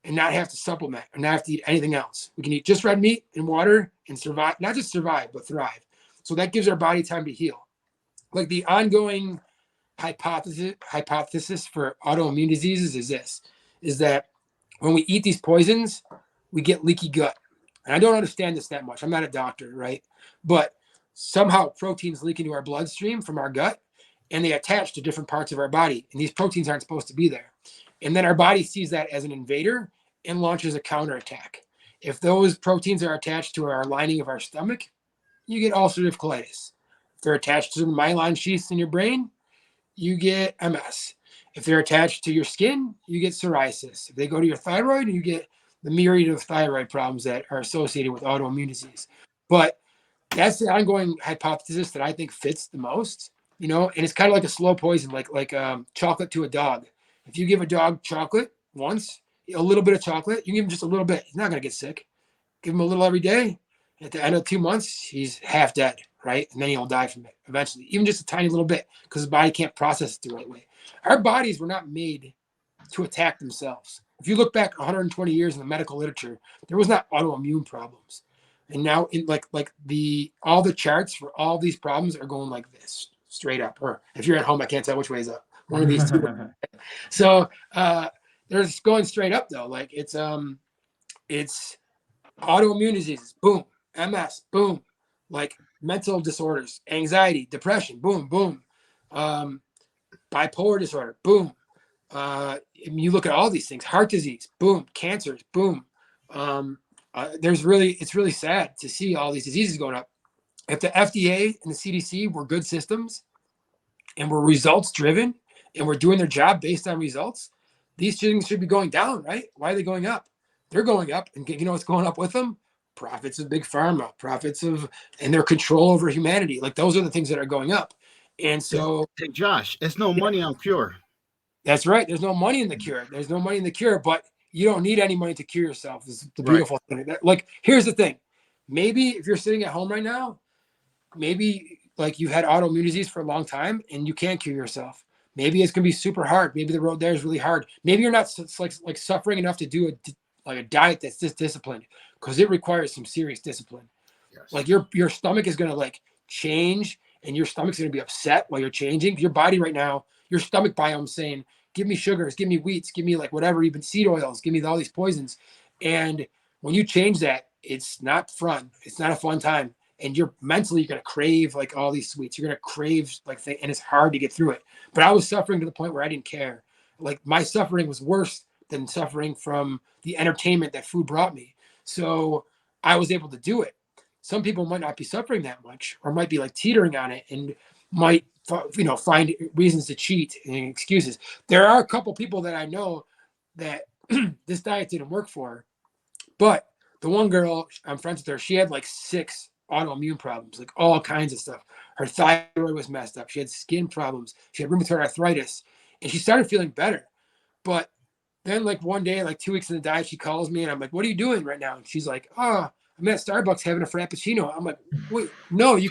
and not have to supplement or not have to eat anything else. We can eat just red meat and water and survive, not just survive, but thrive. So that gives our body time to heal. Like the ongoing hypothesis for autoimmune diseases is that when we eat these poisons, we get leaky gut. And I don't understand this that much. I'm not a doctor, right? But somehow proteins leak into our bloodstream from our gut and they attach to different parts of our body. And these proteins aren't supposed to be there. And then our body sees that as an invader and launches a counterattack. If those proteins are attached to our lining of our stomach, you get ulcerative colitis. If they're attached to the myelin sheaths in your brain, you get MS. If they're attached to your skin, you get psoriasis. If they go to your thyroid, you get the myriad of thyroid problems that are associated with autoimmune disease. But that's the ongoing hypothesis that I think fits the most, and it's kind of like a slow poison, like chocolate to a dog. If you give a dog chocolate once, a little bit of chocolate, you give him just a little bit, he's not going to get sick. Give him a little every day. At the end of 2 months, he's half dead, right? And then he'll die from it eventually, even just a tiny little bit because his body can't process it the right way. Our bodies were not made to attack themselves. If you look back 120 years in the medical literature, there was not autoimmune problems. And now in all the charts for all these problems are going like this, straight up. Or if you're at home, I can't tell which way is up. One of these two. So they're just going straight up though. Like it's autoimmune diseases, boom, MS, boom, like mental disorders, anxiety, depression, boom, boom, bipolar disorder, boom. You look at all these things, heart disease, boom, cancers, boom. It's really sad to see all these diseases going up. If the FDA and the CDC were good systems and were results driven and were doing their job based on results, these things should be going down, right? Why are they going up? They're going up, and you know what's going up with them? Profits of big pharma, and their control over humanity. Like those are the things that are going up. And so, hey Josh, it's no money on cure. That's right. There's no money in the cure. There's no money in the cure, but you don't need any money to cure yourself. This is the beautiful thing. Like, here's the thing. Maybe if you're sitting at home right now, maybe like you've had autoimmune disease for a long time and you can't cure yourself. Maybe it's gonna be super hard. Maybe the road there is really hard. Maybe you're not like suffering enough to do a diet that's this disciplined because it requires some serious discipline. Yes. Like your stomach is gonna like change and your stomach's gonna be upset while you're changing. Your body right now, your stomach biome saying, give me sugars, give me wheats, give me like whatever, even seed oils, give me all these poisons. And when you change that, it's not fun. It's not a fun time. And you're going to crave like all these sweets. You're going to crave and it's hard to get through it. But I was suffering to the point where I didn't care. Like my suffering was worse than suffering from the entertainment that food brought me. So I was able to do it. Some people might not be suffering that much or might be like teetering on it and might find reasons to cheat and excuses. There are a couple people that I know that this diet didn't work for, but the one girl, I'm friends with her, she had like 6 autoimmune problems, like all kinds of stuff. Her thyroid was messed up. She had skin problems. She had rheumatoid arthritis, and she started feeling better. But then like one day, like 2 weeks in the diet, she calls me and I'm like, what are you doing right now? And she's like, I'm at Starbucks having a Frappuccino. I'm like, wait, no, you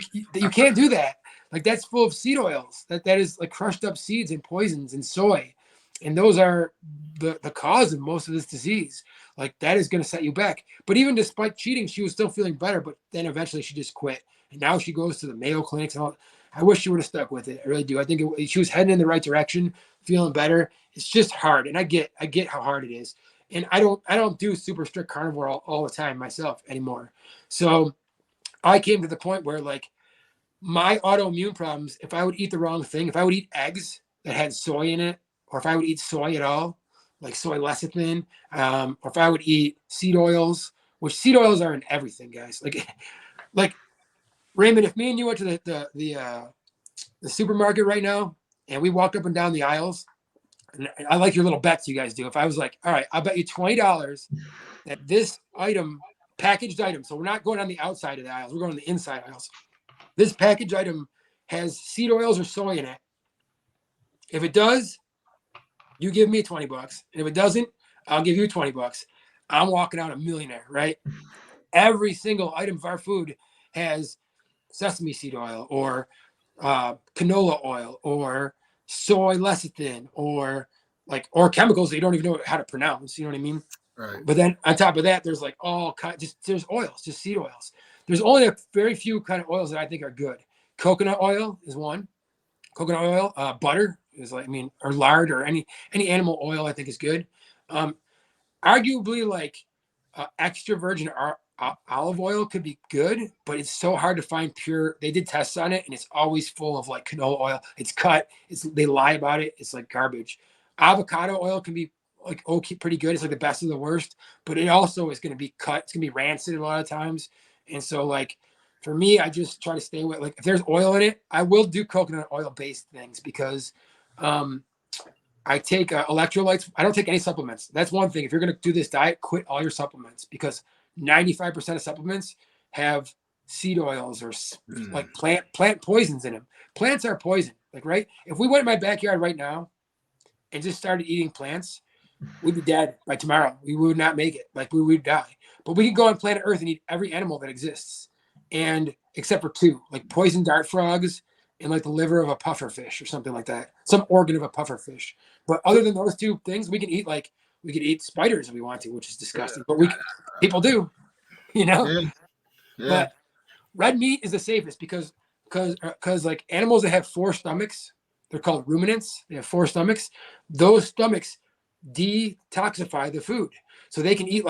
can't do that. Like that's full of seed oils. That is like crushed up seeds and poisons and soy. And those are the cause of most of this disease. Like that is going to set you back. But even despite cheating, she was still feeling better. But then eventually she just quit. And now she goes to the Mayo clinics and all. I wish she would have stuck with it. I really do. I think she was heading in the right direction, feeling better. It's just hard. And I get how hard it is. And I don't do super strict carnivore all the time myself anymore. So I came to the point where like my autoimmune problems, if I would eat the wrong thing, if I would eat eggs that had soy in it, or if I would eat soy at all, like soy lecithin, or if I would eat seed oils which seed oils are in everything, guys. Like Raymond, if me and you went to the supermarket right now and we walked up and down the aisles, and I like your little bets you guys do. If I was like, all right, I'll bet you $20 that this item, packaged item, so we're not going on the outside of the aisles, we're going on the inside aisles. This packaged item has seed oils or soy in it. If it does, you give me $20. And if it doesn't, I'll give you $20. I'm walking out a millionaire, right? Every single item of our food has sesame seed oil or canola oil or soy lecithin or chemicals that you don't even know how to pronounce. You know what I mean? Right. But then on top of that, there's like there's oils, just seed oils. There's only a very few kind of oils that I think are good. Coconut oil is one. Coconut oil, butter is or lard or any animal oil I think is good. Arguably, extra virgin olive oil could be good, but it's so hard to find pure. They did tests on it, and it's always full of like canola oil. It's cut. They lie about it. It's like garbage. Avocado oil can be like pretty good. It's like the best of the worst, but it also is going to be cut. It's going to be rancid a lot of times, and so for me, I just try to stay with if there's oil in it, I will do coconut oil based things because I take electrolytes. I don't take any supplements. That's one thing. If you're going to do this diet, quit all your supplements because 95% of supplements have seed oils or plant poisons in them. Plants are poison. Right? If we went in my backyard right now and just started eating plants, we'd be dead by tomorrow. We would not make it. We would die. But we could go on planet Earth and eat every animal that exists, and except for two, like poison dart frogs and the liver of a puffer fish or something like that, some organ of a puffer fish. But other than those two things, we can eat spiders if we want to, which is disgusting. But people do, Yeah. But red meat is the safest because animals that have four stomachs, they're called ruminants. They have four stomachs. Those stomachs detoxify the food, so they can eat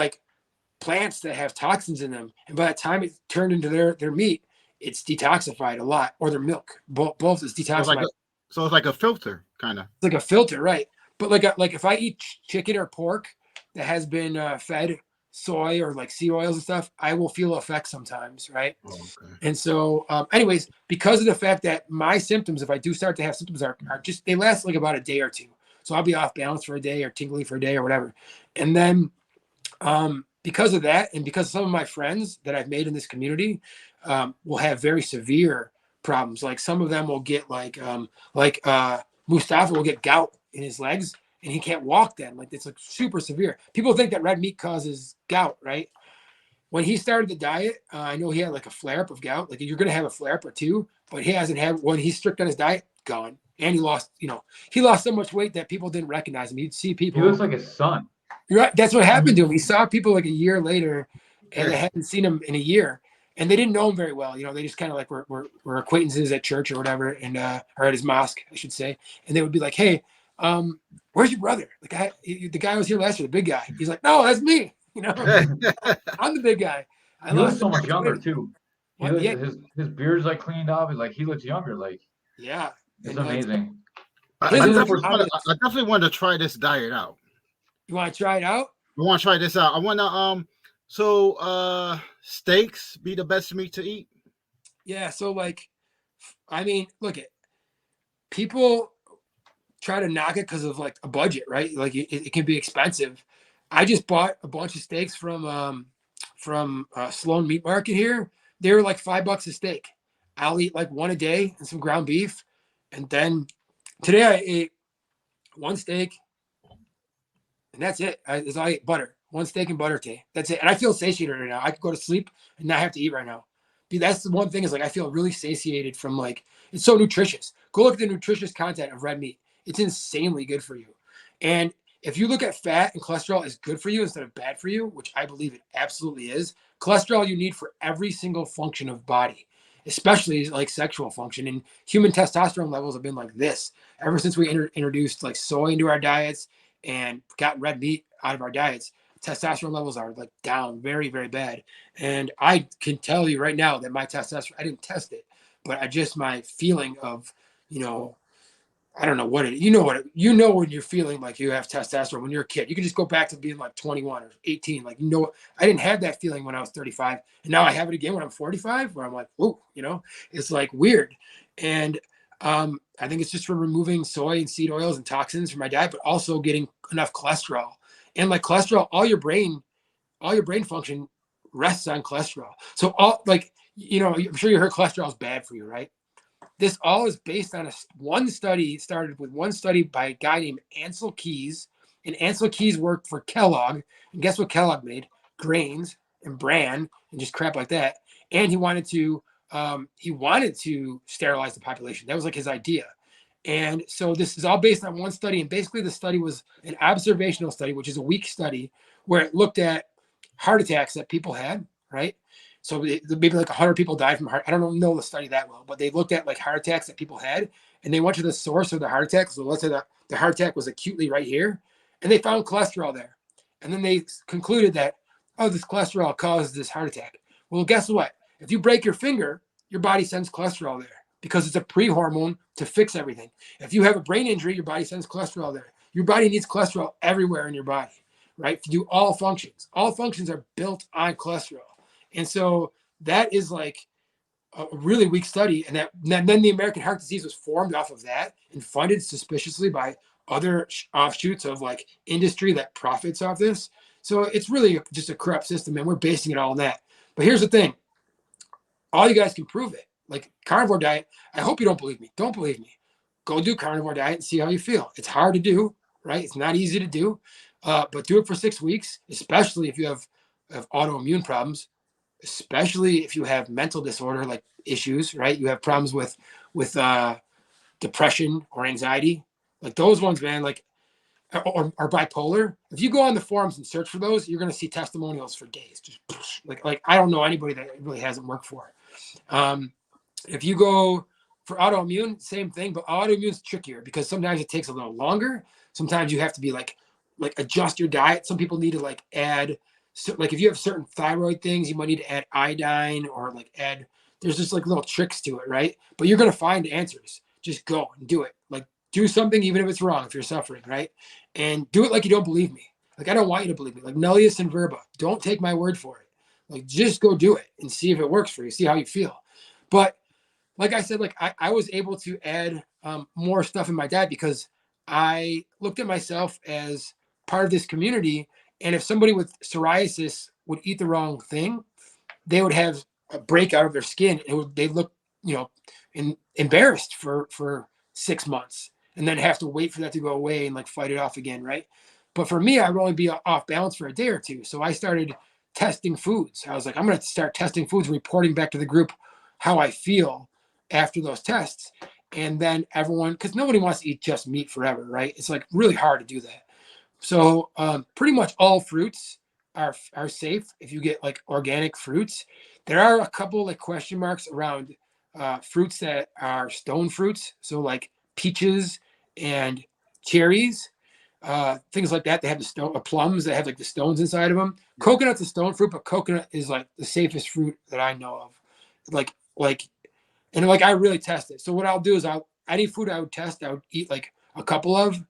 plants that have toxins in them, and by the time it's turned into their meat, it's detoxified a lot, or their milk. Both is detoxified. So it's like a filter, kind of. It's like a filter, right? But if I eat chicken or pork that has been fed soy or sea oils and stuff, I will feel effects sometimes, right? Oh, okay. And so, anyways, because of the fact that my symptoms, if I do start to have symptoms, are just they last about a day or two. So I'll be off balance for a day or tingly for a day or whatever, and then because of that, and because some of my friends that I've made in this community will have very severe problems. Some of them will get Mustafa will get gout in his legs and he can't walk then. It's super severe. People think that red meat causes gout, right? When he started the diet, I know he had a flare up of gout. You're going to have a flare up or two, but he hasn't had when he's strict on his diet, gone. And he lost so much weight that people didn't recognize him. You'd see people. He looks like his son. Right. That's what happened to him. He saw people a year later and they hadn't seen him in a year and they didn't know him very well. They just kind of were acquaintances at church or whatever, and or at his mosque, I should say. And they would be like, hey, where's your brother? The guy was here last year, the big guy. He's like, no, that's me. I'm the big guy. He looks so much younger weight. too. Yeah. His beard's cleaned off. He looks younger. Yeah. It's amazing. I definitely want to try this diet out. You want to try it out? I want to try this out. I want to so steaks be the best meat to eat? Yeah, so look at people try to knock it because of a budget, right? It can be expensive. I just bought a bunch of steaks from Sloan Meat Market here. They were $5 a steak. I'll eat one a day and some ground beef. And then today I ate one steak. And that's it. I ate butter. One steak and butter today. That's it. And I feel satiated right now. I could go to sleep and not have to eat right now. Dude, that's the one thing is I feel really satiated from it's so nutritious. Go look at the nutritious content of red meat. It's insanely good for you. And if you look at fat and cholesterol as good for you instead of bad for you, which I believe it absolutely is, cholesterol you need for every single function of body, especially sexual function. And human testosterone levels have been like this ever since we introduced soy into our diets and got red meat out of our diets. Testosterone levels are down very, very bad. And I can tell you right now that my testosterone, I didn't test it, but my feeling of, I don't know what it, you know what, you know, when you're feeling like you have testosterone when you're a kid, you can just go back to being like 21 or 18. Like, I didn't have that feeling when I was 35, and now I have it again when I'm 45, where I'm like, whoa, it's like weird. And I think it's just from removing soy and seed oils and toxins from my diet, but also getting enough cholesterol. And like cholesterol, all your brain function rests on cholesterol. So all like, I'm sure you heard cholesterol is bad for you, right? This all is based on one study. Started with one study by a guy named Ansel Keys, and Ansel Keys worked for Kellogg. And guess what Kellogg made? Grains and bran and just crap like that. And he wanted to sterilize the population. That was like his idea. And so this is all based on one study. And basically, the study was an observational study, which is a week study where it looked at heart attacks that people had, right? So maybe like 100 people died from heart. I don't know the study that well, but they looked at like heart attacks that people had, and they went to the source of the heart attack. So let's say that the heart attack was acutely right here, and they found cholesterol there. And then they concluded that, oh, this cholesterol caused this heart attack. Well, guess what? If you break your finger, your body sends cholesterol there because it's a pre-hormone to fix everything. If you have a brain injury, your body sends cholesterol there. Your body needs cholesterol everywhere in your body, right? To do all functions. All functions are built on cholesterol. And so that is like a really weak study. And then the American Heart Disease was formed off of that and funded suspiciously by other offshoots of like industry that profits off this. So it's really just a corrupt system, and we're basing it all on that. But here's the thing. All you guys can prove it. Like carnivore diet, I hope you don't believe me. Don't believe me. Go do carnivore diet and see how you feel. It's hard to do, right? It's not easy to do, but do it for 6 weeks, especially if you have autoimmune problems, especially if you have mental disorder like issues, right? You have problems with depression or anxiety, like those ones, man, like or bipolar. If you go on the forums and search for those, you're going to see testimonials for days. Just like I don't know anybody that it really hasn't worked for. If you go for autoimmune, same thing, but autoimmune is trickier because sometimes it takes a little longer. Sometimes you have to be like adjust your diet. Some people need to like add. So like if you have certain thyroid things, you might need to add iodine or like add, there's just like little tricks to it, right? But you're going to find answers. Just go and do it. Like do something, even if it's wrong, if you're suffering, right? And do it like you don't believe me. Like I don't want you to believe me. Like Nullius and Verba, don't take my word for it. Like just go do it and see if it works for you, see how you feel. But like I said, like I was able to add more stuff in my diet because I looked at myself as part of this community. And if somebody with psoriasis would eat the wrong thing, they would have a breakout of their skin. They look, embarrassed for 6 months and then have to wait for that to go away and like fight it off again, right? But for me, I would only be off balance for a day or two. So I started testing foods. I was like, I'm going to start testing foods, reporting back to the group how I feel after those tests. And then everyone, because nobody wants to eat just meat forever, right? It's like really hard to do that. So pretty much all fruits are safe if you get like organic fruits. There are a couple like question marks around fruits that are stone fruits. So like peaches and cherries, things like that. They have the stone plums that have like the stones inside of them. Coconut's a stone fruit, but coconut is like the safest fruit that I know of. And I really test it. So what I'll do is any food I would test, I would eat like a couple of,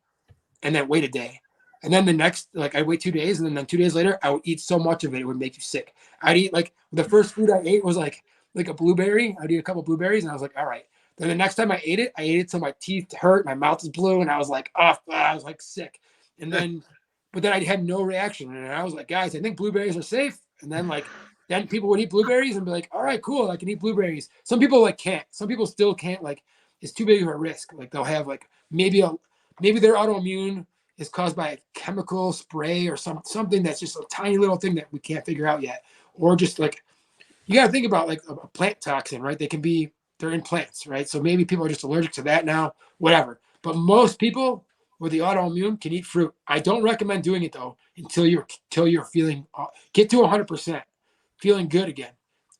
and then wait a day. And then the next, like I'd wait 2 days, and then 2 days later, I would eat so much of it, it would make you sick. I'd eat like the first food I ate was like a blueberry. I'd eat a couple blueberries, and I was like, all right. Then the next time I ate it till my teeth hurt, my mouth is blue, and I was like, oh, I was like sick. And then, but then I had no reaction, and I was like, guys, I think blueberries are safe. And then then people would eat blueberries and be like, all right, cool, I can eat blueberries. Some people like can't. Some people still can't. Like it's too big of a risk. Like they'll have like maybe their autoimmune is caused by a chemical spray or something that's just a tiny little thing that we can't figure out yet. Or just like, you got to think about like a plant toxin, right? They're in plants, right? So maybe people are just allergic to that now, whatever. But most people with the autoimmune can eat fruit. I don't recommend doing it though until you're feeling, get to 100%, feeling good again.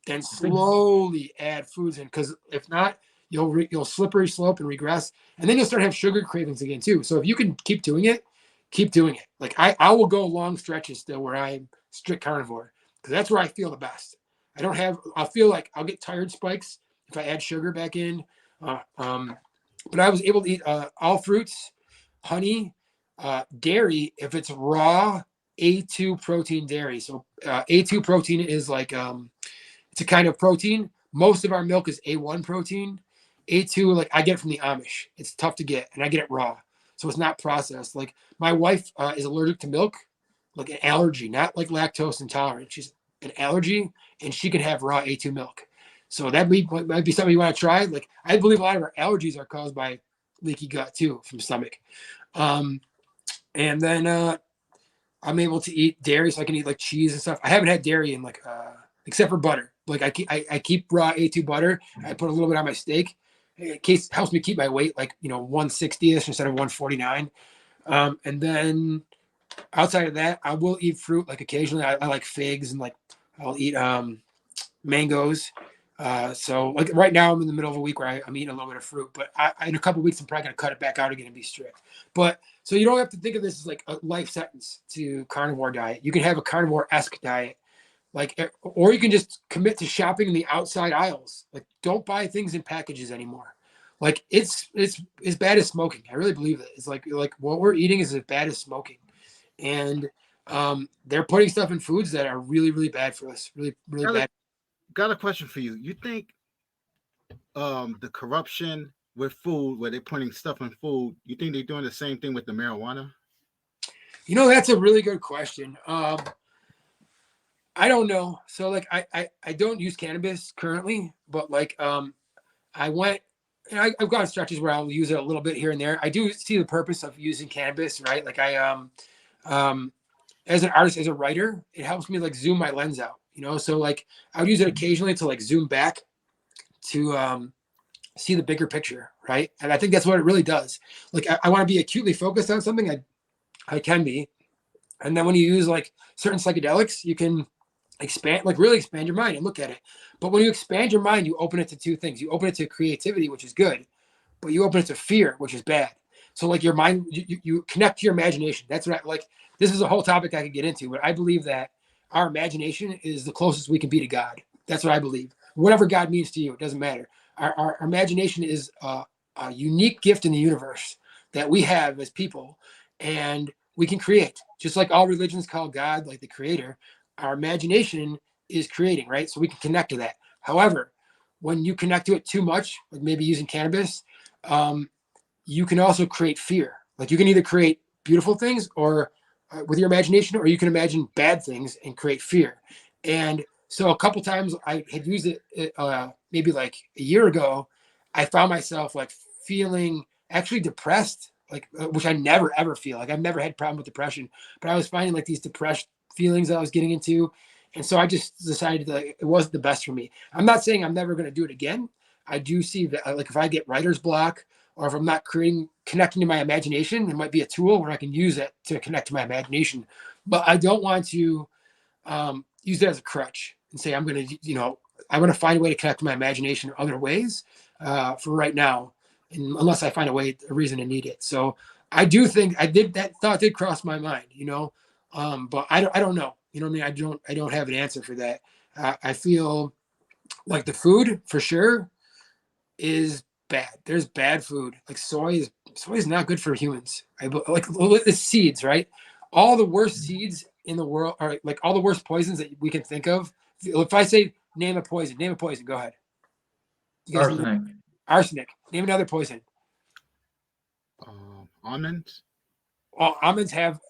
Then slowly add foods in, because if not, you'll slippery slope and regress, and then you'll start to have sugar cravings again too. So if you can keep doing it, keep doing it. Like I will go long stretches still where I'm strict carnivore, because that's where I feel the best. I'll feel like I'll get tired spikes if I add sugar back in. but I was able to eat all fruits, honey, dairy if it's raw A2 protein dairy. So A2 protein is like it's a kind of protein. Most of our milk is A1 protein. A2, like I get it from the Amish. It's tough to get, and I get it raw, so it's not processed. Like my wife is allergic to milk, like an allergy, not like lactose intolerant. She's an allergy, and she can have raw A2 milk. So that might be something you want to try. Like I believe a lot of our allergies are caused by leaky gut too from stomach. Um, and then I'm able to eat dairy, so I can eat like cheese and stuff. I haven't had dairy in like except for butter. Like I keep raw A2 butter. I put a little bit on my steak. It helps me keep my weight like 160ish instead of 149. And then outside of that, I will eat fruit like occasionally. I like figs and like I'll eat mangoes. So like right now I'm in the middle of a week where I'm eating a little bit of fruit, but in a couple of weeks I'm probably gonna cut it back out again and be strict. But so you don't have to think of this as like a life sentence to carnivore diet. You can have a carnivore-esque diet, like, or you can just commit to shopping in the outside aisles. Like, don't buy things in packages anymore. Like it's as bad as smoking. I really believe that. It's like what we're eating is as bad as smoking, and they're putting stuff in foods that are really really bad for us. Really really Got a, bad. got a question for you. You think the corruption with food, where they're putting stuff in food, you think they're doing the same thing with the marijuana? That's a really good question. I don't know. So like I don't use cannabis currently, but like I went and I've gone stretches where I'll use it a little bit here and there. I do see the purpose of using cannabis, right? Like um as an artist, as a writer, it helps me like zoom my lens out, So like I would use it occasionally to like zoom back to see the bigger picture, right? And I think that's what it really does. Like I want to be acutely focused on something. I can be. And then when you use like certain psychedelics, you can really expand your mind and look at it. But when you expand your mind, you open it to two things. You open it to creativity, which is good, but you open it to fear, which is bad. So like your mind, you connect to your imagination. That's what like, this is a whole topic I could get into, but I believe that our imagination is the closest we can be to God. That's what I believe. Whatever God means to you, it doesn't matter. Our imagination is a unique gift in the universe that we have as people, and we can create. Just like all religions call God like the creator, our imagination is creating, right? So we can connect to that. However, when you connect to it too much, like maybe using cannabis, you can also create fear. Like you can either create beautiful things or with your imagination, or you can imagine bad things and create fear. And so a couple times I had used it maybe like a year ago, I found myself like feeling actually depressed, like which I never ever feel. Like I've never had problem with depression, but I was finding like these depressed feelings that I was getting into. And so I just decided that it wasn't the best for me. I'm not saying I'm never going to do it again. I do see that like if I get writer's block, or if I'm not connecting to my imagination, it might be a tool where I can use it to connect to my imagination. But I don't want to use it as a crutch and say I'm going to, I want to find a way to connect to my imagination other ways for right now, and unless I find a reason to need it. So I do think that thought did cross my mind, but I don't know. You know what I mean? I don't have an answer for that. I feel like the food for sure is bad. There's bad food. Like soy is not good for humans. Right? But like the seeds, right? All the worst seeds in the world are like all the worst poisons that we can think of. If I say name a poison, go ahead. You guys Arsenic. Arsenic. Name another poison. Almonds. Well, almonds have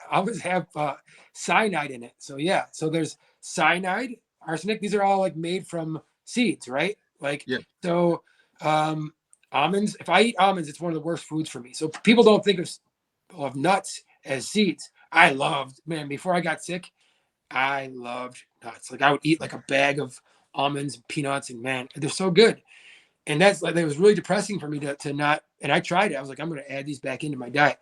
cyanide in it. So yeah. So there's cyanide, arsenic. These are all like made from seeds, right? Like Yeah. so. Almonds. If I eat almonds, it's one of the worst foods for me. So people don't think of nuts as seeds. Before I got sick, I loved nuts. Like I would eat like a bag of almonds and peanuts, and man, they're so good. And that's like, it was really depressing for me to not, and I tried it. I was like, I'm going to add these back into my diet,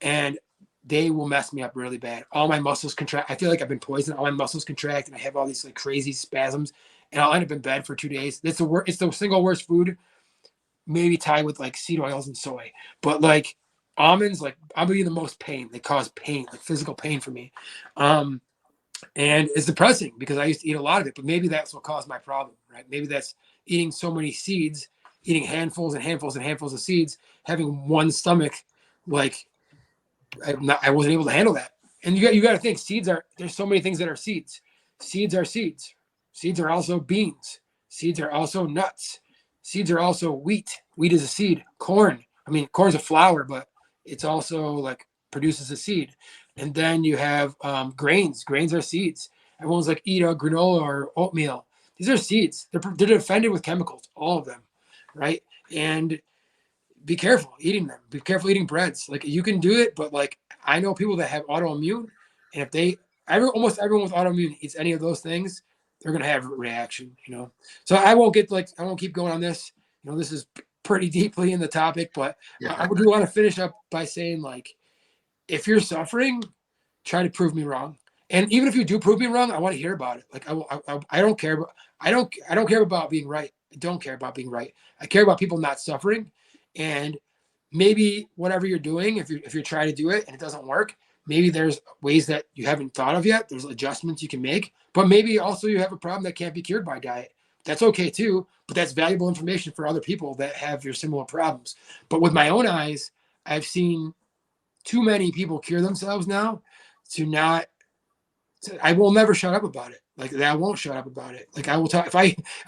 and they will mess me up really bad. All my muscles contract. I feel like I've been poisoned. All my muscles contract, and I have all these like crazy spasms, and I'll end up in bed for 2 days. It's the single worst food, maybe tied with like seed oils and soy. But like almonds, like I'm in the most pain. They cause pain, like physical pain for me. And it's depressing because I used to eat a lot of it, but maybe that's what caused my problem, right? Maybe that's eating so many seeds eating handfuls and handfuls and handfuls of seeds, having one stomach, like I wasn't able to handle that. And you got to think there's so many things that are seeds. Seeds are seeds. Seeds are also beans. Seeds are also nuts. Seeds are also wheat. Wheat is a seed. Corn. I mean, corn's a flour, but it's also like produces a seed. And then you have grains. Grains are seeds. Everyone's like, eat a granola or oatmeal. These are seeds. They're defended with chemicals, all of them, right? And be careful eating them. Be careful eating breads. Like you can do it, but like I know people that have autoimmune, and if almost everyone with autoimmune eats any of those things, they're gonna have a reaction. So I won't keep going on this. This is pretty deeply in the topic, but I do want to finish up by saying like, if you're suffering, try to prove me wrong. And even if you do prove me wrong, I want to hear about it. Like I don't care. I don't care about being right. I don't care about being right. I care about people not suffering. And maybe whatever you're doing, if you're trying to do it and it doesn't work, maybe there's ways that you haven't thought of yet. There's adjustments you can make. But maybe also you have a problem that can't be cured by diet. That's okay too. But that's valuable information for other people that have your similar problems. But with my own eyes, I've seen too many people cure themselves now I will never shut up about it. Like I won't shut up about it. Like I will talk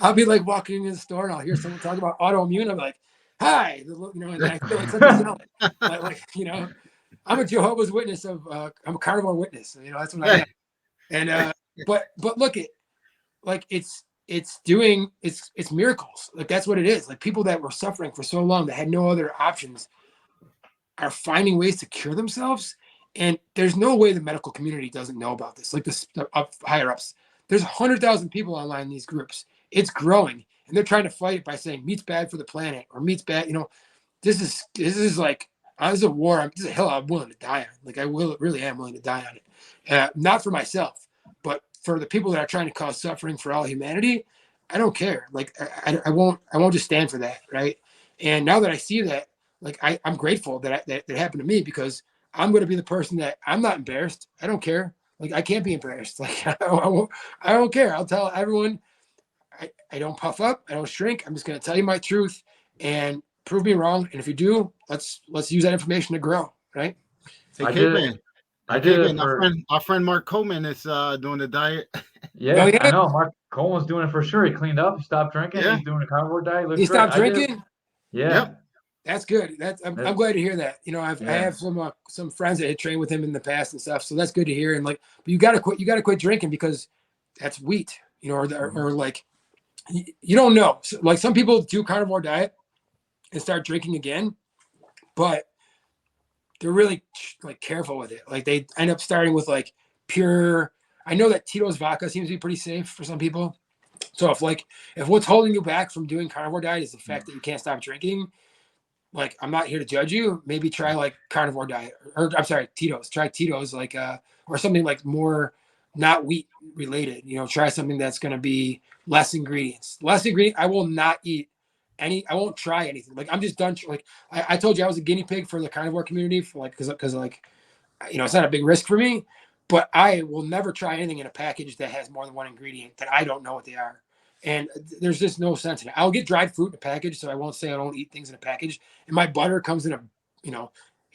I'll be like walking in the store and I'll hear someone talk about autoimmune. I'm like, hi, and then I feel like something's wrong. I'm a Jehovah's Witness I'm a carnivore witness. That's what I am. And but look at like it's miracles. Like that's what it is. Like people that were suffering for so long that had no other options are finding ways to cure themselves. And there's no way the medical community doesn't know about this. Like the higher ups, there's 100,000 people online in these groups. It's growing, and they're trying to fight it by saying meat's bad for the planet or meat's bad. This is like this is a war. This is a hill I'm willing to die on. Like really am willing to die on it. Not for myself, but for the people that are trying to cause suffering for all humanity. I don't care. Like I won't just stand for that, right? And now that I see that, like I'm grateful that happened to me, because I'm going to be the person that I'm not embarrassed. I don't care. Like I can't be embarrassed. Like I don't care. I'll tell everyone. I don't puff up. I don't shrink. I'm just going to tell you my truth and prove me wrong. And if you do, let's use that information to grow. Right? Hey, Caveman. I did it our friend Mark Coleman is doing the diet. Yeah, I know. Mark Coleman's doing it for sure. He cleaned up. He stopped drinking. Yeah. He's doing a carnivore diet. He stopped drinking. Yeah. Yep. That's good. I'm glad to hear that. I have some friends that had trained with him in the past and stuff, so that's good to hear. And like, but you gotta quit drinking, because that's wheat, or like you don't know. So, like some people do carnivore diet and start drinking again, but they're really like careful with it. Like they end up starting with like pure. I know that Tito's vodka seems to be pretty safe for some people. So if what's holding you back from doing carnivore diet is the fact that you can't stop drinking, like I'm not here to judge you. Maybe try like carnivore diet, or I'm sorry, Tito's. Try Tito's, like or something like more not wheat related. Try something that's going to be less ingredients. I will not eat I won't try anything. Like I'm just done. Like I told you, I was a guinea pig for the carnivore community for like because like it's not a big risk for me, but I will never try anything in a package that has more than one ingredient that I don't know what they are. And there's just no sense in it. I'll get dried fruit in a package, so I won't say I don't eat things in a package. And my butter comes in it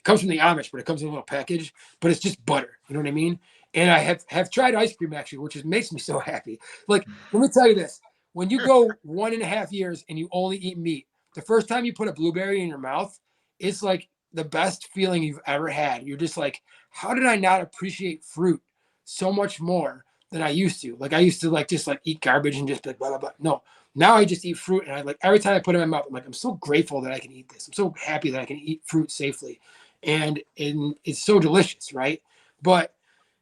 comes from the Amish, but it comes in a little package, but it's just butter. You know what I mean? And I have tried ice cream actually, which makes me so happy. Like, let me tell you this. When you go 1.5 years and you only eat meat, the first time you put a blueberry in your mouth, it's like the best feeling you've ever had. You're just like, how did I not appreciate fruit so much more than I used to? Like I used to just eat garbage and just like blah, blah, blah. No, now I just eat fruit. And I like every time I put it in my mouth, I'm like, I'm so grateful that I can eat this. I'm so happy that I can eat fruit safely. And it's so delicious, right? But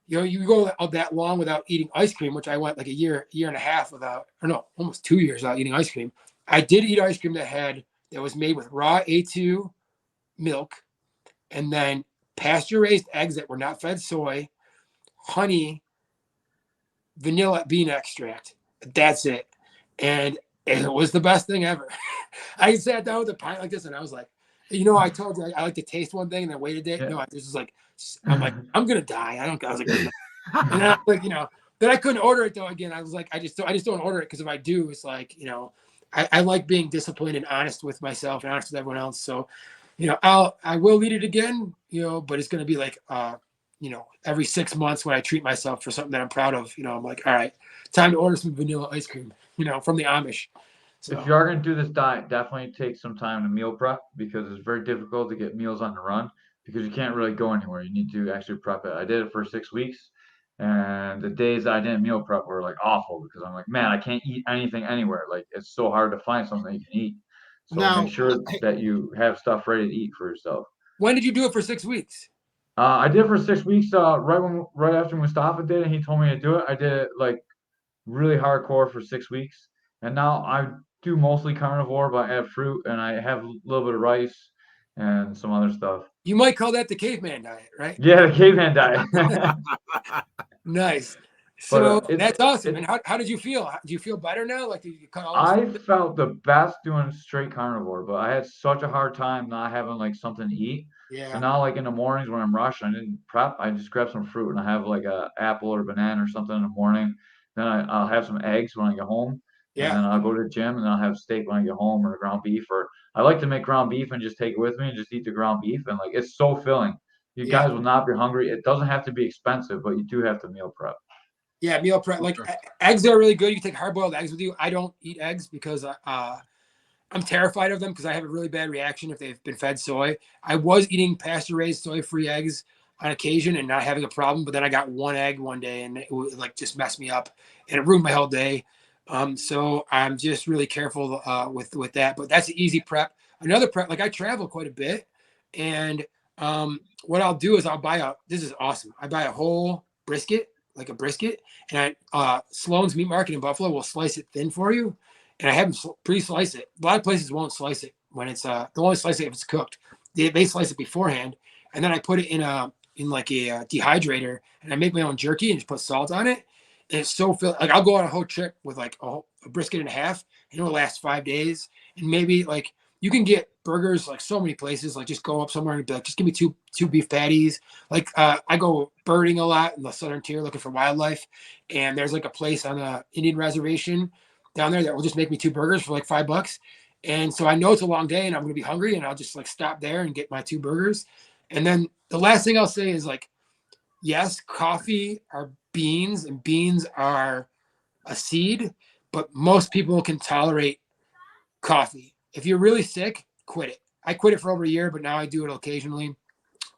you go that long without eating ice cream, which I went like a year and a half without, or no, almost 2 years without eating ice cream. I did eat ice cream that was made with raw A2 milk, and then pasture raised eggs that were not fed soy, honey, vanilla bean extract. That's it. And it was the best thing ever. I sat down with a pint like this and I was like, I told you I like to taste one thing and then wait a day. Yeah. No, this is like, I'm like, I'm going to die. I was like, and then I was like, then I couldn't order it though. Again, I was like, I just don't order it. Cause if I do, it's like, I like being disciplined and honest with myself and honest with everyone else. So, I will eat it again, but it's going to be like, every 6 months when I treat myself for something that I'm proud of, I'm like, all right, time to order some vanilla ice cream, from the Amish. If So, you are going to do this diet, definitely take some time to meal prep because it's very difficult to get meals on the run because you can't really go anywhere. You need to actually prep it. I did it for 6 weeks, and the days I didn't meal prep were like awful because I'm like, man, I can't eat anything anywhere. Like it's so hard to find something you can eat. So make Now, sure that you have stuff ready to eat for yourself. when did you do it for 6 weeks? I did it for 6 weeks. Right after Mustafa did it, he told me to do it. I did it like really hardcore for 6 weeks, and now I do mostly carnivore, but I add fruit and I have a little bit of rice and some other stuff. You might call that the caveman diet, right? Yeah, the caveman diet. Nice. But So it's that's awesome. it. And how did you feel? Do you feel better now? Like, did you cut all I those? felt the best doing straight carnivore, but I had such a hard time not having like something to eat. So Yeah. now, like in the mornings when I'm rushed, I didn't prep. I just grab some fruit and I have like a apple or banana or something in the morning. Then I'll have some eggs when I get home, and Yeah. then I'll go to the gym and then I'll have steak when I get home or ground beef. Or I like to make ground beef and just take it with me and just eat the ground beef. And like it's so filling. You Yeah. guys will not be hungry. It doesn't have to be expensive, but you do have to meal prep. Yeah. Meal prep. Like eggs are really good. You can take hard boiled eggs with you. I don't eat eggs because I'm terrified of them because I have a really bad reaction if they've been fed soy. I was eating pasture raised soy free eggs on occasion and not having a problem, but then I got one egg one day and it like just messed me up and it ruined my whole day. So I'm just really careful with that. But that's an easy prep. Another prep, like I travel quite a bit, and what I'll do is I'll buy this is awesome. I buy a whole brisket, like a brisket, and Sloan's Meat Market in Buffalo will slice it thin for you, and I have them pre-slice it. A lot of places won't slice it when it's they'll only slice it if it's cooked. They slice it beforehand, and then I put it in like a dehydrator, and I make my own jerky and just put salt on it. And it's so like I'll go on a whole trip with like a brisket and a half, and it'll last 5 days. And maybe like you can get burgers like so many places. Like just go up somewhere and be like, just give me two beef patties. Like I go birding a lot in the southern tier looking for wildlife, and there's like a place on a Indian reservation down there that will just make me two burgers for like $5. And so I know it's a long day and I'm going to be hungry, and I'll just like stop there and get my two burgers. And then the last thing I'll say is like, yes, coffee are beans and beans are a seed, but most people can tolerate coffee. If you're really sick, quit it. I quit it for over a year, but now I do it occasionally.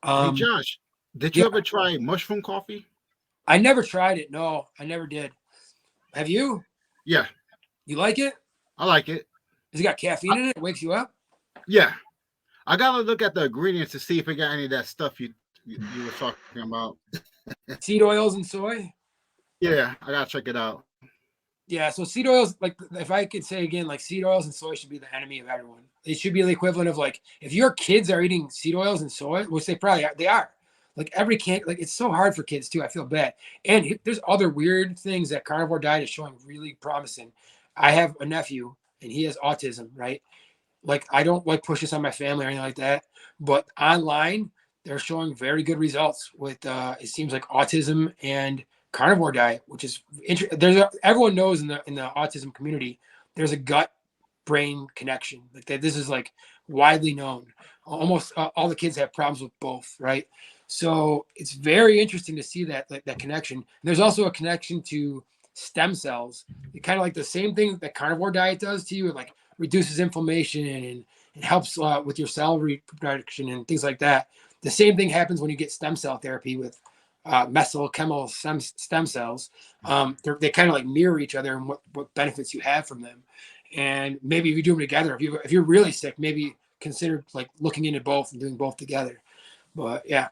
hey Josh, did you ever try mushroom coffee? I never tried it. No, I never did. Have you? Yeah. You like it? I like it. Has it got caffeine in it? It wakes you up? Yeah. I gotta look at the ingredients to see if it got any of that stuff you were talking about. Seed oils and soy? Yeah, I gotta check it out. Yeah, so seed oils, like if I could say again, like seed oils and soy should be the enemy of everyone. It should be the equivalent of like if your kids are eating seed oils and soy, which they are. Like every kid, like it's so hard for kids too. I feel bad. And there's other weird things that carnivore diet is showing really promising. I have a nephew and he has autism, right? Like I don't like push this on my family or anything like that, but online they're showing very good results with it seems like autism and carnivore diet, which is everyone knows in the autism community there's a gut brain connection. Like that, this is like widely known. Almost all the kids have problems with both, right? So it's very interesting to see that connection. And there's also a connection to stem cells. It kind of like the same thing that carnivore diet does to you. It like reduces inflammation and helps with your cell reproduction and things like that. The same thing happens when you get stem cell therapy with mesenchymal stem cells. They kind of like mirror each other and what benefits you have from them. And maybe if you do them together, if you're really sick, maybe consider like looking into both and doing both together. But yeah,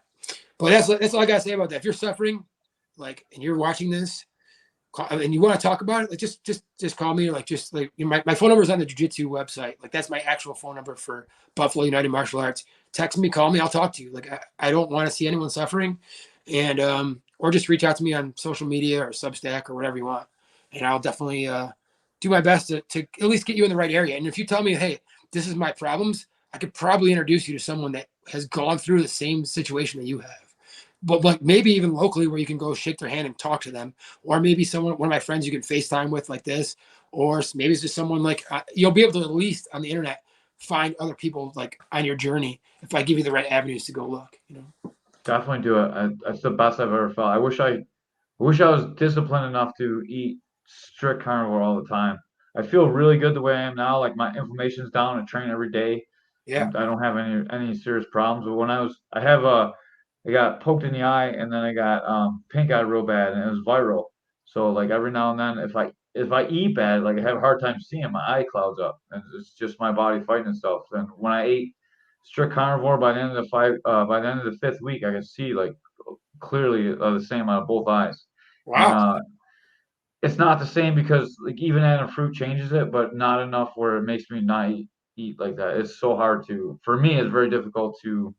but that's all I gotta say about that. If you're suffering, like, and you're watching this, and you want to talk about it, like just call me. Or like my phone number is on the jiu-jitsu website. Like that's my actual phone number for Buffalo United Martial Arts. Text me, call me, I'll talk to you. Like I don't want to see anyone suffering, and or just reach out to me on social media or Substack or whatever you want, and I'll definitely do my best to at least get you in the right area. And if you tell me, hey, this is my problems, I could probably introduce you to someone that has gone through the same situation that you have. But like maybe even locally where you can go shake their hand and talk to them, or maybe one of my friends you can FaceTime with like this, or maybe it's just someone like you'll be able to at least on the internet find other people like on your journey if I give you the right avenues to go look. Definitely do it. That's the best I've ever felt. I wish I was disciplined enough to eat strict carnivore all the time. I feel really good the way I am now. Like my inflammation's down. I train every day. Yeah. I don't have any serious problems. But I got poked in the eye and then I got pink eye real bad and it was viral. So like every now and then if I eat bad, like I have a hard time seeing, my eye clouds up and it's just my body fighting itself. And when I ate strict carnivore by the end of the fifth week, I could see like clearly the same out of both eyes. And Wow. it's not the same because like even adding fruit changes it, but not enough where it makes me not eat like that. It's so hard to, for me, it's very difficult to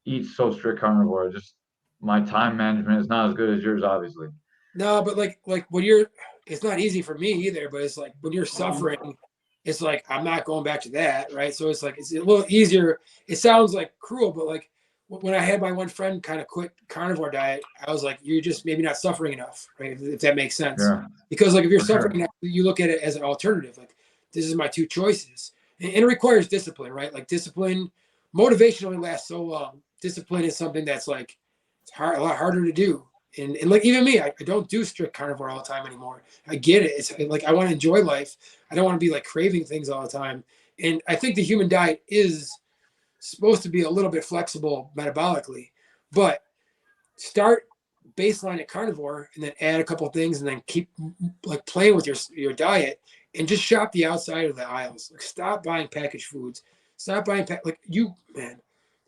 eat so strict carnivore. Just my time management is not as good as yours, obviously. No, but like when it's not easy for me either, but it's like when you're suffering, it's like I'm not going back to that, right? So it's like it's a little easier. It sounds like cruel, but like when I had my one friend kind of quit carnivore diet, I was like, you're just maybe not suffering enough, right? If that makes sense. Yeah, Because like if you're for sure. suffering enough, you look at it as an alternative. Like this is my two choices, and it requires discipline, right? Like discipline, motivation only lasts so long. Discipline is something that's like it's hard, a lot harder to do. And like even me, I don't do strict carnivore all the time anymore. I get it. It's like I want to enjoy life. I don't want to be like craving things all the time. And I think the human diet is supposed to be a little bit flexible metabolically, but start baseline at carnivore and then add a couple of things and then keep like playing with your diet and just shop the outside of the aisles. Like stop buying packaged foods. Stop buying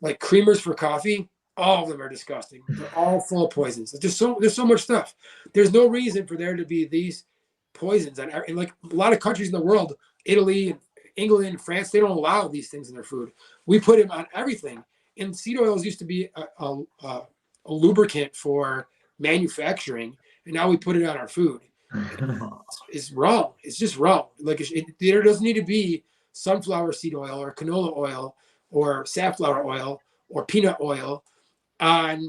like creamers for coffee. All of them are disgusting. They're all full of poisons. There's so much stuff. There's no reason for there to be these poisons. And like a lot of countries in the world, Italy and England and France, they don't allow these things in their food. We put them on everything. And seed oils used to be a lubricant for manufacturing, and now we put it on our food. It's wrong. It's just wrong. Like there doesn't need to be sunflower seed oil or canola oil or safflower oil or peanut oil on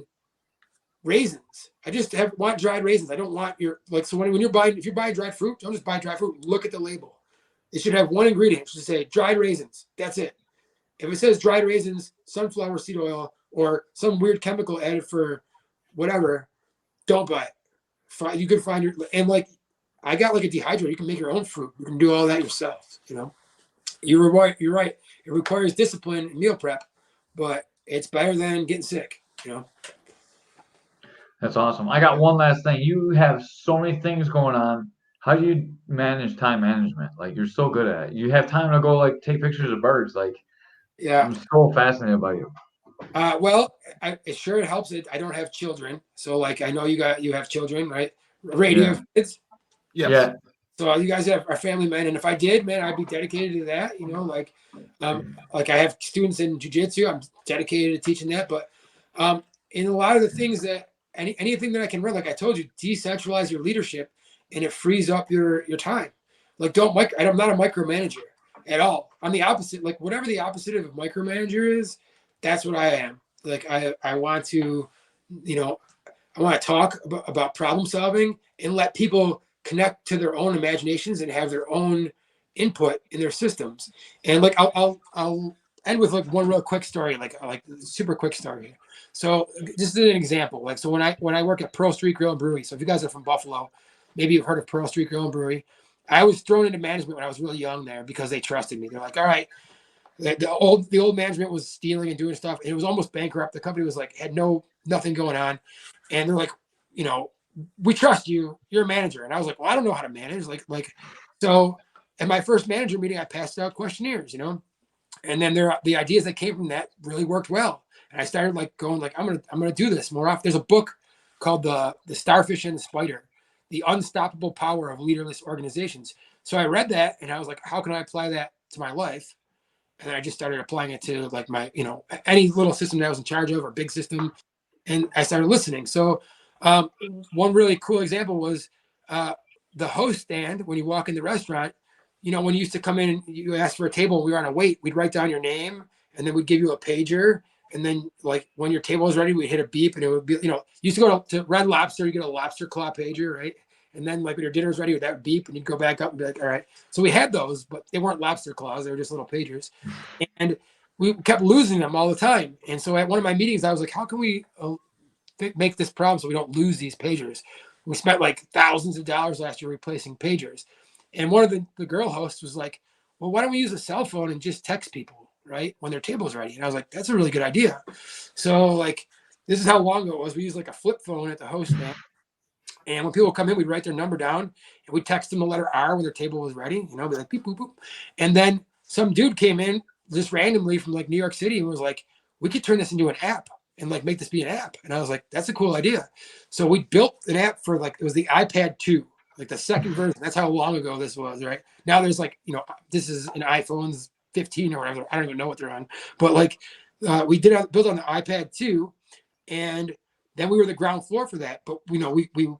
raisins. I just want dried raisins. I don't want your like. So when you're buying, if you're buying dried fruit, don't just buy dried fruit. Look at the label. It should have one ingredient. It should say dried raisins. That's it. If it says dried raisins, sunflower seed oil, or some weird chemical added for whatever, don't buy it. You can find and like I got like a dehydrator. You can make your own fruit. You can do all that yourself. You're right. It requires discipline and meal prep, but it's better than getting sick. That's awesome. I got one last thing. You have so many things going on. How do you manage time management? Like you're so good at it. You have time to go like take pictures of birds. Like Yeah. I'm so fascinated by you. Well, it helps that I don't have children. So like I know you have children, right? Ray, do you have kids? Yes. Yeah. So you guys are family men, and if I did, man, I'd be dedicated to that. Like I have students in jiu-jitsu, I'm dedicated to teaching that. But in a lot of the things that anything that I can run, like I told you, decentralize your leadership, and it frees up your time. Like I'm not a micromanager at all. I'm the opposite. Like whatever the opposite of a micromanager is, that's what I am. Like I want to, I want to talk about problem solving and let people connect to their own imaginations and have their own input in their systems. And like I'll end with like one real quick story, like super quick story. So just an example, like so when I work at Pearl Street Grill and Brewery. So if you guys are from Buffalo, maybe you've heard of Pearl Street Grill and Brewery. I was thrown into management when I was really young there because they trusted me. They're like, all right. The old management was stealing and doing stuff. And it was almost bankrupt. The company was like had nothing going on, and they're like, we trust you. You're a manager. And I was like, well, I don't know how to manage. So at my first manager meeting, I passed out questionnaires, and then the ideas that came from that really worked well. And I started like going like I'm gonna do this more often. There's a book called the Starfish and the Spider, The Unstoppable Power of Leaderless Organizations. So I read that and I was like, how can I apply that to my life? And then I just started applying it to like my, any little system that I was in charge of or big system. And I started listening. So one really cool example was the host stand. When you walk in the restaurant, when you used to come in and you ask for a table, we were on a wait, we'd write down your name and then we'd give you a pager. And then like when your table was ready, we'd hit a beep and it would be, you used to go to Red Lobster, you get a lobster claw pager, right? And then like when your dinner was ready, that would beep and you'd go back up and be like, all right. So we had those, but they weren't lobster claws. They were just little pagers. And we kept losing them all the time. And so at one of my meetings, I was like, how can we make this problem so we don't lose these pagers? We spent like thousands of dollars last year replacing pagers. And one of the girl hosts was like, well, why don't we use a cell phone and just text people, right, when their table's ready? And I was like, that's a really good idea. So like, this is how long ago it was. We used like a flip phone at the host stand. And when people come in, we'd write their number down and we'd text them the letter R when their table was ready, be like beep, boop, boop. And then some dude came in just randomly from like New York City and was like, we could turn this into an app and like make this be an app. And I was like, that's a cool idea. So we built an app for like, it was the iPad 2, like the second version. That's how long ago this was, right? Now there's like, this is an iPhone's 15 or whatever. I don't even know what they're on. But like we built on the iPad 2, and then we were the ground floor for that. But we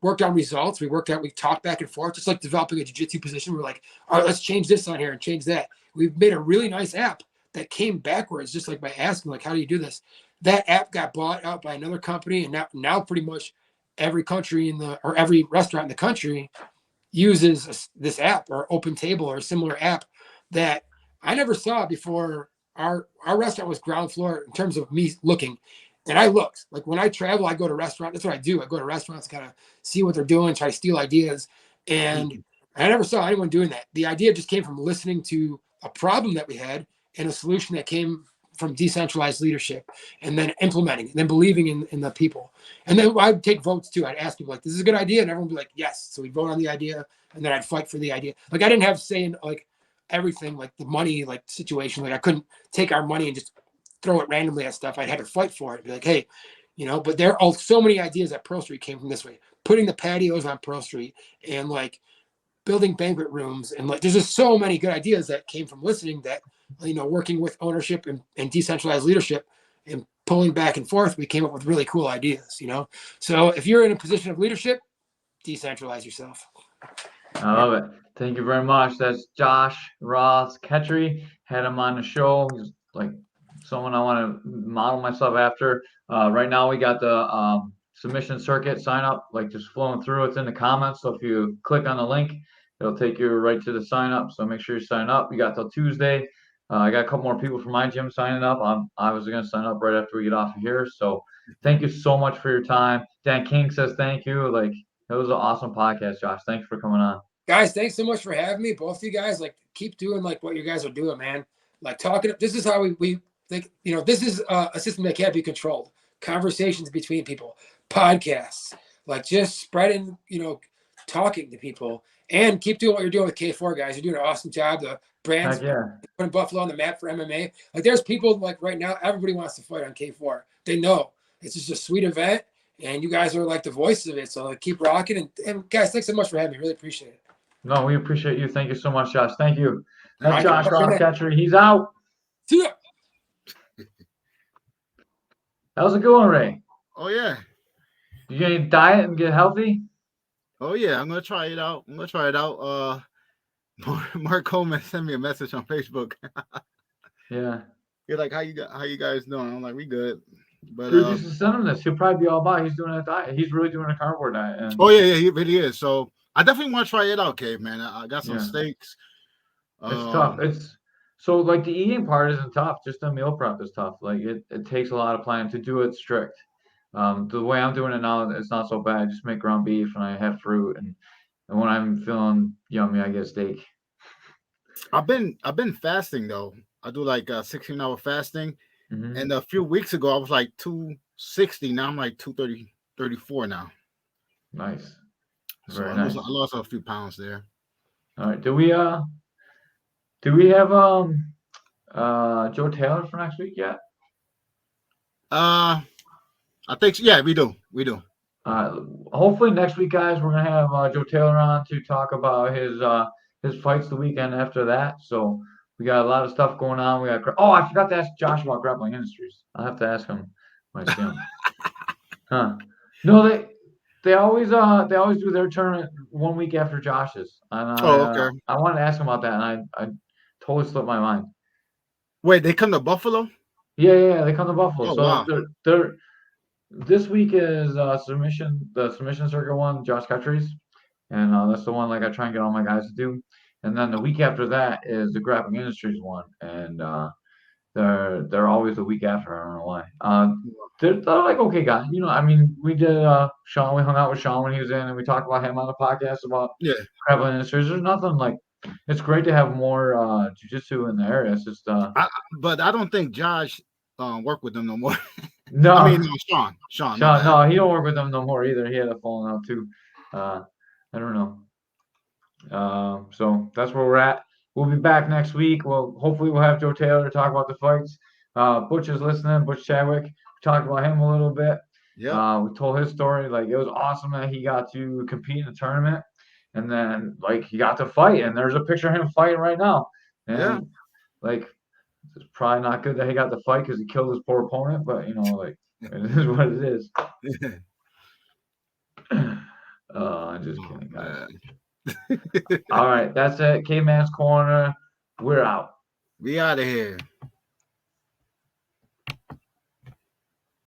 worked on results. We talked back and forth, just like developing a jiu-jitsu position. We're like, all right, let's change this on here and change that. We've made a really nice app that came backwards, just like by asking, like, how do you do this? That app got bought out by another company, and now pretty much every country or every restaurant in the country uses this app or Open Table or a similar app that I never saw before. Our restaurant was ground floor in terms of me looking. And I looked, like when I travel, I go to restaurants. That's what I do. I go to restaurants, kind of see what they're doing, try to steal ideas. And I never saw anyone doing that. The idea just came from listening to a problem that we had and a solution that came from decentralized leadership, and then implementing, and then believing in the people. And then I'd take votes too. I'd ask people like, this is a good idea. And everyone would be like, yes. So we'd vote on the idea, and then I'd fight for the idea. Like I didn't have say in like everything, like the money, like situation. Like I couldn't take our money and just throw it randomly at stuff. I'd had to fight for it. Be like, hey, but there are so many ideas at Pearl Street came from this way. Putting the patios on Pearl Street and like building banquet rooms, and like there's just so many good ideas that came from listening, that working with ownership and decentralized leadership and pulling back and forth, we came up with really cool ideas. So if you're in a position of leadership, decentralize yourself. I love it. Thank you very much. That's Josh Ross Ketry. Had him on the show. He's like someone I want to model myself after. Right now we got the submission circuit sign up, like just flowing through. It's in the comments. So if you click on the link, it'll take you right to the sign up. So make sure you sign up. You got till Tuesday. I got a couple more people from my gym signing up. I was going to sign up right after we get off of here. So thank you so much for your time. Dan King says thank you. Like, it was an awesome podcast, Josh. Thanks for coming on. Guys, thanks so much for having me. Both of you guys, like, keep doing like what you guys are doing, man. Like talking. This is how we think. This is a system that can't be controlled. Conversations between people, podcasts, like just spreading, talking to people, and keep doing what you're doing with K4, guys. You're doing an awesome job. The brands putting Buffalo on the map for MMA. Like there's people like right now, everybody wants to fight on K4. They know it's just a sweet event, and you guys are like the voices of it. So like keep rocking, and guys, thanks so much for having me. Really appreciate it. No, we appreciate you. Thank you so much, Josh. Thank you. That's Josh Ross Ketry. He's out. See ya. That was a good one, Ray. Oh yeah. You gonna diet and get healthy? Oh yeah, I'm gonna try it out. Mark Coleman sent me a message on Facebook. Yeah. You're like, how you guys doing? I'm like, we good. But dude, just send him this. He'll probably be all about. He's doing a diet. He's really doing a carnivore diet. And... Oh yeah, he really is. So I definitely want to try it out, Caveman. I got some steaks. It's tough. It's so like the eating part isn't tough. Just the meal prep is tough. Like it takes a lot of planning to do it strict. The way I'm doing it now, it's not so bad. I just make ground beef and I have fruit, and when I'm feeling yummy, I get steak. I've been fasting though. I do like 16-hour fasting, and a few weeks ago I was like 260. Now I'm like 230, 34 now. Nice. Very nice. I lost a few pounds there. All right. Do we have Joe Taylor for next week yet? I think so. Yeah, we do. Hopefully next week, guys, we're gonna have Joe Taylor on to talk about his fights the weekend after that. So we got a lot of stuff going on. I forgot to ask Josh about Grappling Industries. I'll have to ask him when I see him. Huh? No, they always do their tournament 1 week after Josh's. And okay. I wanted to ask him about that, and I totally slipped my mind. Wait, they come to Buffalo? Yeah, they come to Buffalo. Oh, so wow. This week is the submission circuit one, Josh Ketry's, and that's the one like I try and get all my guys to do. And then the week after that is the Graphic Industries one, and they're always the week after. I don't know why. They're like okay guys. I mean, we did Sean. We hung out with Sean when he was in, and we talked about him on the podcast about Yeah. Graphic Industries. There's nothing like. It's great to have more jujitsu in the area. It's just But I don't think Josh work with them no more. no. I mean, Sean. My Sean, bad. no, he don't work with them no more either. He had a falling out too. I don't know. So that's where we're at. We'll be back next week. Well, hopefully we'll have Joe Taylor to talk about the fights. Butch is listening. Butch Chadwick. We talked about him a little bit. Yeah. We told his story. Like it was awesome that he got to compete in the tournament, and then like he got to fight. And there's a picture of him fighting right now. And Yeah. like it's probably not good that he got to fight because he killed his poor opponent. But like it is what it is. I'm just kidding, guys. All right, that's it. Caveman's Corner. We're out. We out of here.